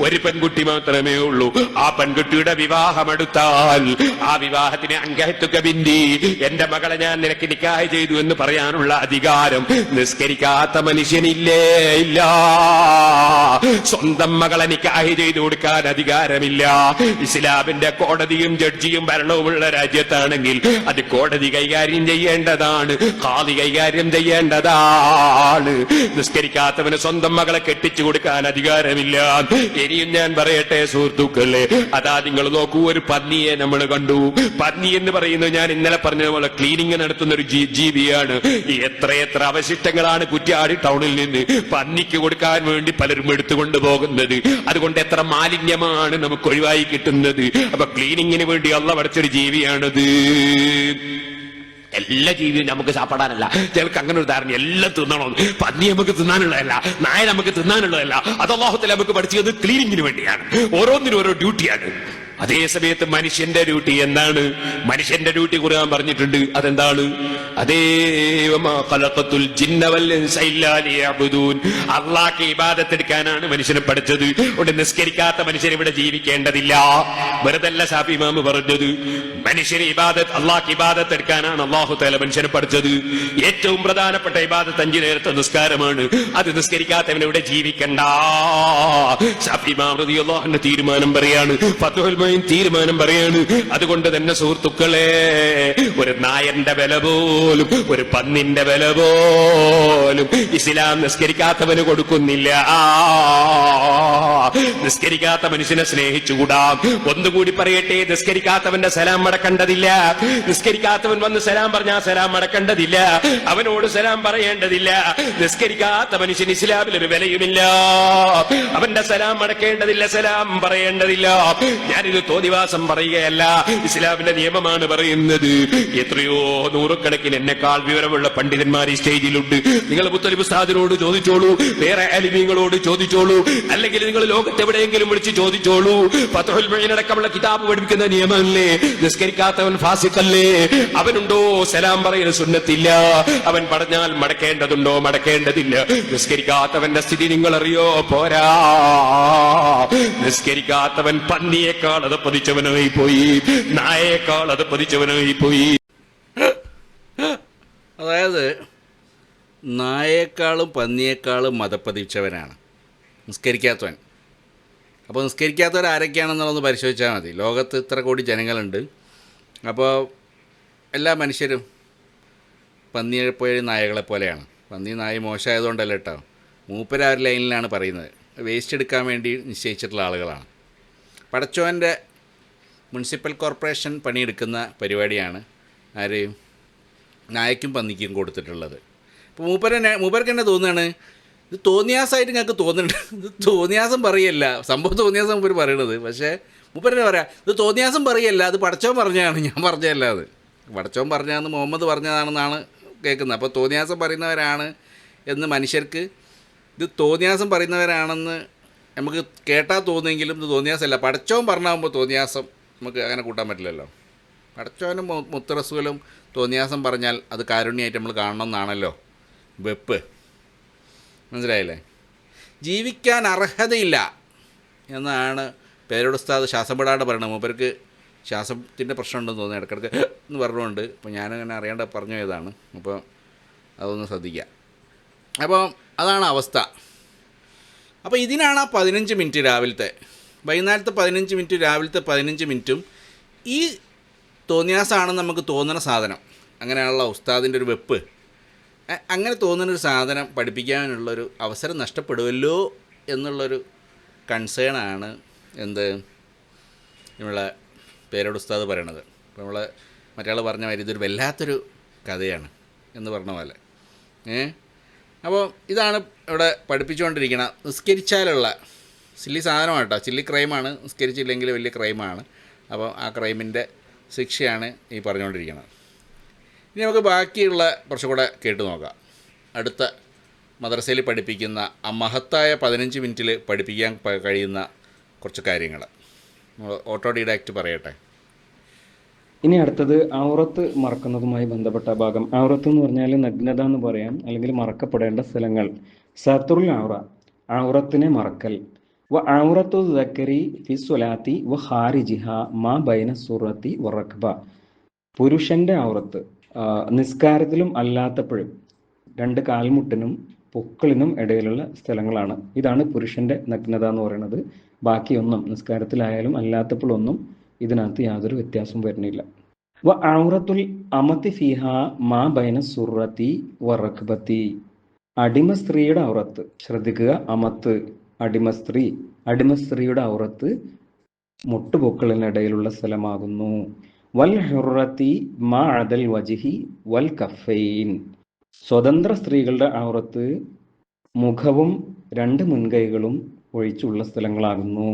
ഒരു പെൺകുട്ടി മാത്രമേ ഉള്ളൂ. ആ പെൺകുട്ടിയുടെ വിവാഹം എടുത്താൽ ആ വിവാഹത്തിന് അങ്കഹത്തുക ബിന്ദി, എന്റെ മകളെ ഞാൻ നിനക്ക് നിക്കാഹ് ചെയ്തു എന്ന് പറയാനുള്ള അധികാരം നിസ്കരിക്കാത്ത മനുഷ്യനില്ലേ? ഇല്ല. സ്വന്തം മകളെ നിക്കാഹ് ചെയ്തു കൊടുക്കാൻ അധികാരമില്ല. ഇസ്ലാമിന്റെ കോടതിയും ജഡ്ജിയും ഭരണവുമുള്ള രാജ്യത്താണ് അത് കോടതി കൈകാര്യം ചെയ്യേണ്ടതാണ്, ഖാദി കൈകാര്യം ചെയ്യേണ്ടതാണ്. നിസ്കരിക്കാത്തവന് സ്വന്തം മകളെ കെട്ടിച്ചു കൊടുക്കാൻ അധികാരമില്ല. ഇനിയും ഞാൻ പറയട്ടെ സുഹൃത്തുക്കളെ, അതാ നിങ്ങൾ നോക്കൂ, ഒരു പന്നിയെ നമ്മൾ കണ്ടു. പന്നി എന്ന് പറയുന്നത് ഞാൻ ഇന്നലെ പറഞ്ഞതുപോലെ ക്ലീനിങ് നടത്തുന്ന ഒരു ജീവിയാണ്. എത്രയെത്ര അവശിഷ്ടങ്ങളാണ് കുറ്റ്യാടി ടൗണിൽ നിന്ന് പന്നിക്ക് കൊടുക്കാൻ വേണ്ടി പലരും എടുത്തുകൊണ്ട് പോകുന്നത്. അതുകൊണ്ട് എത്ര മാലിന്യമാണ് നമുക്ക് ഒഴിവായി കിട്ടുന്നത്. അപ്പൊ ക്ലീനിങ്ങിന് വേണ്ടി അള്ളാഹ് പഠിച്ചൊരു ജീവിയാണത്. എല്ലാ ജീവിയും നമുക്ക് സാപ്പിടാനല്ല. ചിലർക്ക് അങ്ങനെ ഒരു ധാരണ, എല്ലാം തിന്നണം. പന്നി നമുക്ക് തിന്നാനുള്ളതല്ല, നായ നമുക്ക് തിന്നാനുള്ളതല്ല. അത് അല്ലാഹു നമുക്ക് പഠിച്ചത് ക്ലീനിങ്ങിന് വേണ്ടിയാണ്. ഓരോന്നിനും ഓരോ ഡ്യൂട്ടിയാണ്. അതേ സമയത്ത് മനുഷ്യന്റെ ഡ്യൂട്ടി എന്താണ്? മനുഷ്യന്റെ ഡ്യൂട്ടി ഖുർആൻ പറഞ്ഞിട്ടുണ്ട്. അതെന്താണ്? അള്ളാഹ്ക്ക് ഇബാദത്ത് എടുക്കാനാണ് മനുഷ്യനെ പഠിച്ചത്. കൊണ്ട് നിസ്കരിക്കാത്ത മനുഷ്യൻ ഇവിടെ ജീവിക്കേണ്ടതില്ല. വെറുതല്ല ഷാഫി ഇമാം പറഞ്ഞത്. മനുഷ്യന് ഇബാദത്ത്, അള്ളാഹ്ക്ക് ഇബാദത്ത് എടുക്കാനാണ് അല്ലാഹു തആല മനുഷ്യനെ പഠിച്ചത്. ഏറ്റവും പ്രധാനപ്പെട്ട ഇബാദത്ത് 5 നേരത്തെ നിസ്കാരമാണ്. അത് നിസ്കരിക്കാത്തവൻ ഇവിടെ ജീവിക്കണ്ട. ഷാഫി ഇമാം റളിയല്ലാഹു അൻഹു തീരുമാനം പറയാണ്, ഫത്ഹുൽ മുഈൻ തീരുമാനം പറയാണ്. അതുകൊണ്ട് തന്നെ സുഹൃത്തുക്കളെ, ഒരു നായന്റെ വില പോലും, ഒരു പന്നിന്റെ വില പോലും ഇസ്ലാം നിസ്കരിക്കാത്തവന് കൊടുക്കുന്നില്ല. നിസ്കരിക്കാത്ത മനുഷ്യനെ സ്നേഹിച്ചുകൂടാ. ഒന്നുകൂടി പറയട്ടെ, നിസ്കരിക്കാത്തവന്റെ സലാം മടക്കേണ്ടതില്ല. നിസ്കരിക്കാത്തവൻ വന്ന് സലാം പറഞ്ഞാൽ സലാം മടക്കേണ്ടതില്ല. അവനോട് സലാം പറയേണ്ടതില്ല. നിസ്കരിക്കാത്ത മനുഷ്യൻ ഇസ്ലാമിൽ ഒരു വിലയുമില്ല. അവന്റെ സലാം മടക്കേണ്ടതില്ല, സലാം പറയേണ്ടതില്ല. ഞാനിത് തോന്നിവാസം പറയുകയല്ല, ഇസ്ലാമിന്റെ നിയമമാണ് പറയുന്നത്. എത്രയോ നൂറുകണക്കിന് എന്നെക്കാൾ വിവരമുള്ള പണ്ഡിതന്മാർ ഈ സ്റ്റേജിലുണ്ട്. നിങ്ങൾ മുത്തലിബ് ഉസ്താദിനോട് ചോദിച്ചോളൂ, വേറെ ആലിമീങ്ങളോട് ചോദിച്ചോളൂ, അല്ലെങ്കിൽ നിങ്ങൾ ലോകത്തെവിടെയെങ്കിലും വിളിച്ച് ചോദിച്ചോളൂ. ഫത്ഹുൽ മുഈൻ അടക്കമുള്ള കിതാബ് പഠിപ്പിക്കുന്ന നിയമമല്ലേ? നിസ്കരിക്കാത്തവൻ ഫാസിഖല്ലേ? അവനുണ്ടോ സലാം പറയുന്ന സുന്നത്തില്ല? അവൻ പറഞ്ഞാൽ മടക്കേണ്ടതുണ്ടോ? മടക്കേണ്ടതില്ല. നിസ്കരിക്കാത്തവന്റെ സ്ഥിതി നിങ്ങൾ അറിയോ? പോരാ, നിസ്കരിക്കാത്തവൻ പന്നിയേക്കാൾ അത് പതിച്ചവനായി പോയി, നായേക്കാൾ അത് പതിച്ചവനായി പോയി. അതായത് നായേക്കാളും പന്നിയേക്കാളും മതപ്പതിച്ചവനാണ് നിസ്കരിക്കാത്തവൻ. അപ്പോൾ നിസ്കരിക്കാത്തവർ ആരൊക്കെയാണെന്നുള്ളതൊന്ന് പരിശോധിച്ചാൽ മതി. ലോകത്ത് ഇത്ര കോടി ജനങ്ങളുണ്ട്. അപ്പോൾ എല്ലാ മനുഷ്യരും പന്നിയെപ്പോയ നായകളെ പോലെയാണ്. പന്നി നായ മോശമായതുകൊണ്ടല്ല കേട്ടോ, മൂപ്പര് ആ ഒരു ലൈനിലാണ് പറയുന്നത്. വേസ്റ്റ് എടുക്കാൻ വേണ്ടി നിശ്ചയിച്ചിട്ടുള്ള ആളുകളാണ്. പടച്ചോൻ്റെ മുനിസിപ്പൽ കോർപ്പറേഷൻ പണിയെടുക്കുന്ന പരിപാടിയാണ് ആര് നായക്കും പന്നിക്കും കൊടുത്തിട്ടുള്ളത്. അപ്പോൾ മൂപ്പർക്ക് തന്നെ തോന്നുകയാണ് ഇത് തോന്നിയാസമായിട്ട് നിങ്ങൾക്ക് തോന്നുന്നുണ്ട്. ഇത് തോന്നിയാസം പറയല്ല, സംഭവം തോന്നിയാസം മൂപ്പർ പറയണത്. പക്ഷേ മൂപ്പരെന്നെ പറയാം ഇത് തോന്നിയാസം പറയല്ല, അത് പടച്ചോൻ പറഞ്ഞതാണ്, ഞാൻ പറഞ്ഞതല്ല. അത് പടച്ചോൻ പറഞ്ഞതെന്ന് മുഹമ്മദ് പറഞ്ഞതാണെന്നാണ് കേൾക്കുന്നത്. അപ്പോൾ തോന്നിയാസം പറയുന്നവരാണ് എന്ന് മനുഷ്യർക്ക്, ഇത് തോന്നിയാസം പറയുന്നവരാണെന്ന് നമുക്ക് കേട്ടാൽ തോന്നുമെങ്കിലും ഇത് തോന്നിയാസമല്ല. പടച്ചോൻ പറഞ്ഞാകുമ്പോൾ തോന്നിയാസം നമുക്ക് അങ്ങനെ കൂട്ടാൻ പറ്റില്ലല്ലോ. പടച്ചോനും മുത്തറസുകളും തോന്നിയാസം പറഞ്ഞാൽ അത് കാരുണ്യമായിട്ട് നമ്മൾ കാണണമെന്നാണല്ലോ വെപ്പ്. മനസ്സിലായില്ലേ? ജീവിക്കാൻ അർഹതയില്ല എന്നാണ് പേരോട് ഉസ്താദ് ശ്വാസം വിടാണ്ട് പറയണത്. മൂപ്പർക്ക് ശ്വാസത്തിൻ്റെ പ്രശ്നമുണ്ടെന്ന് തോന്നുന്നു, ഇടയ്ക്കിടയ്ക്ക് എന്ന് പറഞ്ഞുകൊണ്ട്. അപ്പോൾ ഞാനങ്ങനെ അറിയാണ്ട് പറഞ്ഞു പോയതാണ്. അപ്പോൾ അതൊന്ന് ശ്രദ്ധിക്കുക. അപ്പോൾ അതാണ് അവസ്ഥ. അപ്പോൾ ഇതിനാണ് ആ 15 മിനിറ്റ് രാവിലത്തെ, വൈകുന്നേരത്തെ 15 മിനിറ്റ്, രാവിലത്തെ 15 മിനിറ്റും ഈ തോന്നിയാസമാണെന്ന് നമുക്ക് തോന്നുന്ന സാധനം. അങ്ങനെയുള്ള ഉസ്താദിൻ്റെ ഒരു വെപ്പ്, അങ്ങനെ തോന്നുന്നൊരു സാധനം പഠിപ്പിക്കാനുള്ളൊരു അവസരം നഷ്ടപ്പെടുമല്ലോ എന്നുള്ളൊരു കൺസേണാണ് എന്ത് നമ്മളെ പേരോട് ഉസ്താദ് പറയണത്. അപ്പോൾ നമ്മൾ മറ്റയാൾ പറഞ്ഞ മാതിരി ഇതൊരു വല്ലാത്തൊരു കഥയാണ് എന്ന് പറഞ്ഞ പോലെ. അപ്പോൾ ഇതാണ് ഇവിടെ പഠിപ്പിച്ചുകൊണ്ടിരിക്കണം. നിസ്കരിച്ചാലുള്ള സില്ലി സാധനമാണ് കേട്ടോ, ചില്ലി ക്രൈമാണ്. നിസ്കരിച്ചില്ലെങ്കിൽ വലിയ ക്രൈമാണ്. അപ്പോൾ ആ ക്രൈമിൻ്റെ ശിക്ഷയാണ് ഈ പറഞ്ഞുകൊണ്ടിരിക്കുന്നത്. ഇനി നമുക്ക് ബാക്കിയുള്ള കുറച്ചുകൂടെ കേട്ട് നോക്കാം. അടുത്ത മദ്രസയിൽ പഠിപ്പിക്കുന്ന ആ മഹത്തായ 15 മിനിറ്റിൽ പഠിപ്പിക്കാൻ കഴിയുന്ന കുറച്ച് കാര്യങ്ങൾ ഓട്ടോ ഡിഡാക്റ്റ് പറയട്ടെ. ഇനി അടുത്തത് ഔറത്ത് മറക്കുന്നതുമായി ബന്ധപ്പെട്ട ഭാഗം. ഔറത്ത് എന്ന് പറഞ്ഞാൽ നഗ്നത എന്ന് പറയാം, അല്ലെങ്കിൽ മറക്കപ്പെടേണ്ട സ്ഥലങ്ങൾ. സത്തുറുൽ ഔറ, ഔറത്തിനെ മറക്കൽ. വ ഔറത്തു ദക്കരി ഫി സ്വലാത്തി വ ഖാരിജിഹ മാ ബൈന സുറത്തി വ റക്ബ. പുരുഷന്റെ ഔറത്ത് നിസ്കാരത്തിലും അല്ലാത്തപ്പോഴും 2 കാൽമുട്ടിനും പൊക്കിളിനും ഇടയിലുള്ള സ്ഥലങ്ങളാണ്. ഇതാണ് പുരുഷന്റെ നഗ്നത എന്ന് പറയുന്നത്. ബാക്കിയൊന്നും നിസ്കാരത്തിലായാലും അല്ലാത്തപ്പോഴൊന്നും ഇതിനകത്ത് യാതൊരു വ്യത്യാസവും വരുന്നില്ല. വ ഔറത്തുൽ അമത്തി ഫിഹ മാ ബൈന സുറത്തി വ റക്ബത്തി. അടിമ സ്ത്രീയുടെ ഔറത്ത്, ശ്രദ്ധിക്കുക, അമത്ത് അടിമ സ്ത്രീ, അടിമ സ്ത്രീയുടെ ഔറത്ത് മുട്ടുപൊക്കളിനിടയിലുള്ള സ്ഥലമാകുന്നു. വൽ ഹുറത്തി മാ അദൽ വജിഹി വൽ കഫൈൻ. സ്വതന്ത്ര സ്ത്രീകളുടെ ഔറത്ത് മുഖവും 2 മുൻകൈകളും ഒഴിച്ചുള്ള സ്ഥലങ്ങളാകുന്നു.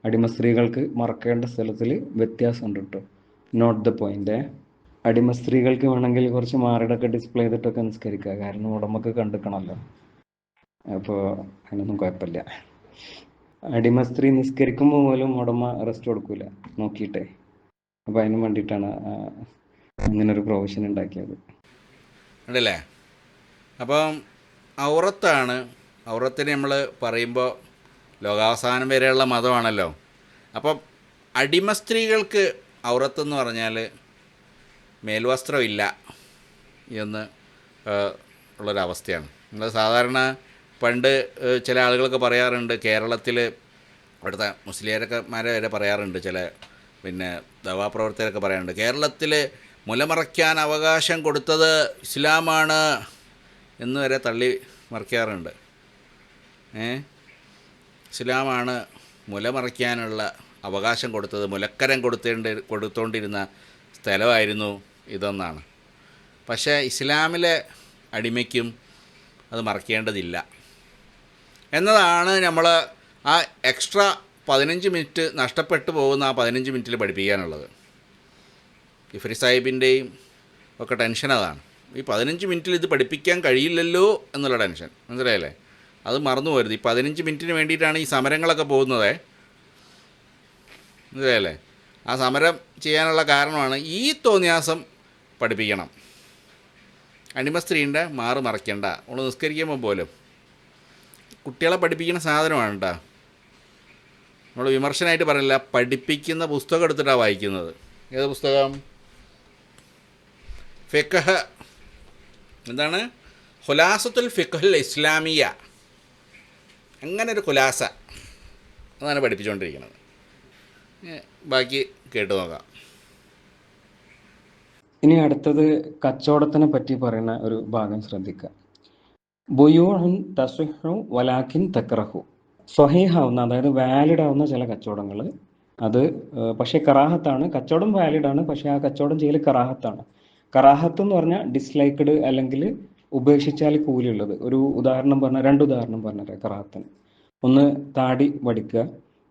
അടിമ സ്ത്രീകൾക്ക് മറക്കേണ്ട സ്ഥലത്തിൽ വ്യത്യാസമുണ്ട് കേട്ടോ, നോട്ട് ദ പോയിന്റ്. അടിമ സ്ത്രീകൾക്ക് വേണമെങ്കിൽ കുറച്ച് മാറിടൊക്കെ ഡിസ്പ്ലേ ചെയ്തിട്ടൊക്കെ നിസ്കരിക്കുക, കാരണം ഉടമക്ക് കണ്ടിക്കണമല്ലോ. അപ്പോൾ അതിനൊന്നും കുഴപ്പമില്ല. അടിമ സ്ത്രീ നിസ്കരിക്കുമ്പോൾ പോലും ഉടമ റെസ്റ്റ് കൊടുക്കൂല നോക്കിയിട്ടേ. അപ്പോൾ അതിന് വേണ്ടിയിട്ടാണ് ഇങ്ങനൊരു പ്രൊവിഷൻ ഉണ്ടാക്കിയത്. ഉണ്ടല്ലേ? അപ്പം ഔറത്താണ്. ഔറത്തിന് നമ്മൾ പറയുമ്പോൾ ലോകാവസാനം വരെയുള്ള മതമാണല്ലോ. അപ്പം അടിമ സ്ത്രീകൾക്ക് ഔറത്തെന്ന് പറഞ്ഞാൽ മേൽവസ്ത്രമില്ല എന്ന് ഉള്ളൊരവസ്ഥയാണ്. നമ്മൾ സാധാരണ പണ്ട് ചില ആളുകളൊക്കെ പറയാറുണ്ട്, കേരളത്തിൽ അവിടുത്തെ മുസ്ലിയാരൊക്കെമാരെ വരെ പറയാറുണ്ട്, ചില ദവാപ്രവർത്തകരൊക്കെ പറയാറുണ്ട്, കേരളത്തിൽ മുലമറയ്ക്കാൻ അവകാശം കൊടുത്തത് ഇസ്ലാമാണ് എന്ന് വരെ തള്ളി മറിക്കാറുണ്ട്. ഇസ്ലാമാണ് മുലമറയ്ക്കാനുള്ള അവകാശം കൊടുത്തത്, മുലക്കരം കൊടുത്തുകൊണ്ടിരുന്ന സ്ഥലമായിരുന്നു ഇതെന്നാണ്. പക്ഷേ ഇസ്ലാമിലെ അടിമയ്ക്കും അത് മറക്കേണ്ടതില്ല എന്നതാണ് നമ്മൾ ആ എക്സ്ട്രാ 15 മിനിറ്റ് നഷ്ടപ്പെട്ടു പോകുന്ന ആ 15 മിനിറ്റിൽ പഠിപ്പിക്കാനുള്ളത്. ഇഫ്രി സാഹിബിൻ്റെയും ഒക്കെ ടെൻഷൻ അതാണ്. ഈ 15 മിനിറ്റിൽ ഇത് പഠിപ്പിക്കാൻ കഴിയില്ലല്ലോ എന്നുള്ള ടെൻഷൻ, മനസ്സിലായല്ലേ? അത് മറന്നു പോരുത്. ഈ 15 മിനിറ്റിന് വേണ്ടിയിട്ടാണ് ഈ സമരങ്ങളൊക്കെ പോകുന്നത്, മനസ്സിലായല്ലേ? ആ സമരം ചെയ്യാനുള്ള കാരണമാണ് ഈ തോന്നിയാസം പഠിപ്പിക്കണം. അടിമ സ്ത്രീൻ്റെ മാറ് മറയ്ക്കണ്ട, നമ്മൾ നിസ്കരിക്കുമ്പോൾ പോലും കുട്ടികളെ പഠിപ്പിക്കുന്ന സാധനമാണ് കേട്ടോ. നമ്മൾ വിമർശനമായിട്ട് പറയില്ല, പഠിപ്പിക്കുന്ന പുസ്തകം എടുത്തിട്ടാണ് വായിക്കുന്നത്. ഏത് പുസ്തകം? ഫിഖ്ഹ്, എന്താണ്? ഖുലാസത്തുൽ ഫിഖ്ഹുൽ ഇസ്ലാമിയ, അങ്ങനെ ഒരു ഖുലാസ, അതാണ് പഠിപ്പിച്ചുകൊണ്ടിരിക്കുന്നത്. ബാക്കി കേട്ട് നോക്കാം. ഇനി അടുത്തത് കച്ചവടത്തിനെ പറ്റി പറയുന്ന ഒരു ഭാഗം ശ്രദ്ധിക്കുക. ബുയൂഉൻ തസ്ഹിഹു വലാകിൻ തക്റഹു, സ്വഹീഹാവുന്ന, അതായത് വാലിഡ് ആവുന്ന ചില കച്ചവടങ്ങൾ, അത് പക്ഷേ കറാഹത്താണ്. കച്ചവടം വാലിഡാണ്, പക്ഷേ ആ കച്ചവടം ചെയ്യൽ കറാഹത്താണ്. കറാഹത്ത് എന്ന് പറഞ്ഞാൽ ഡിസ്ലൈക്ക്ഡ്, അല്ലെങ്കിൽ ഉപേക്ഷിച്ചാൽ കൂലിയുള്ളത്. ഒരു ഉദാഹരണം പറഞ്ഞാൽ, 2 ഉദാഹരണം പറഞ്ഞുതരാം കറാഹത്തിന്. ഒന്ന് താടി വടിക്കുക,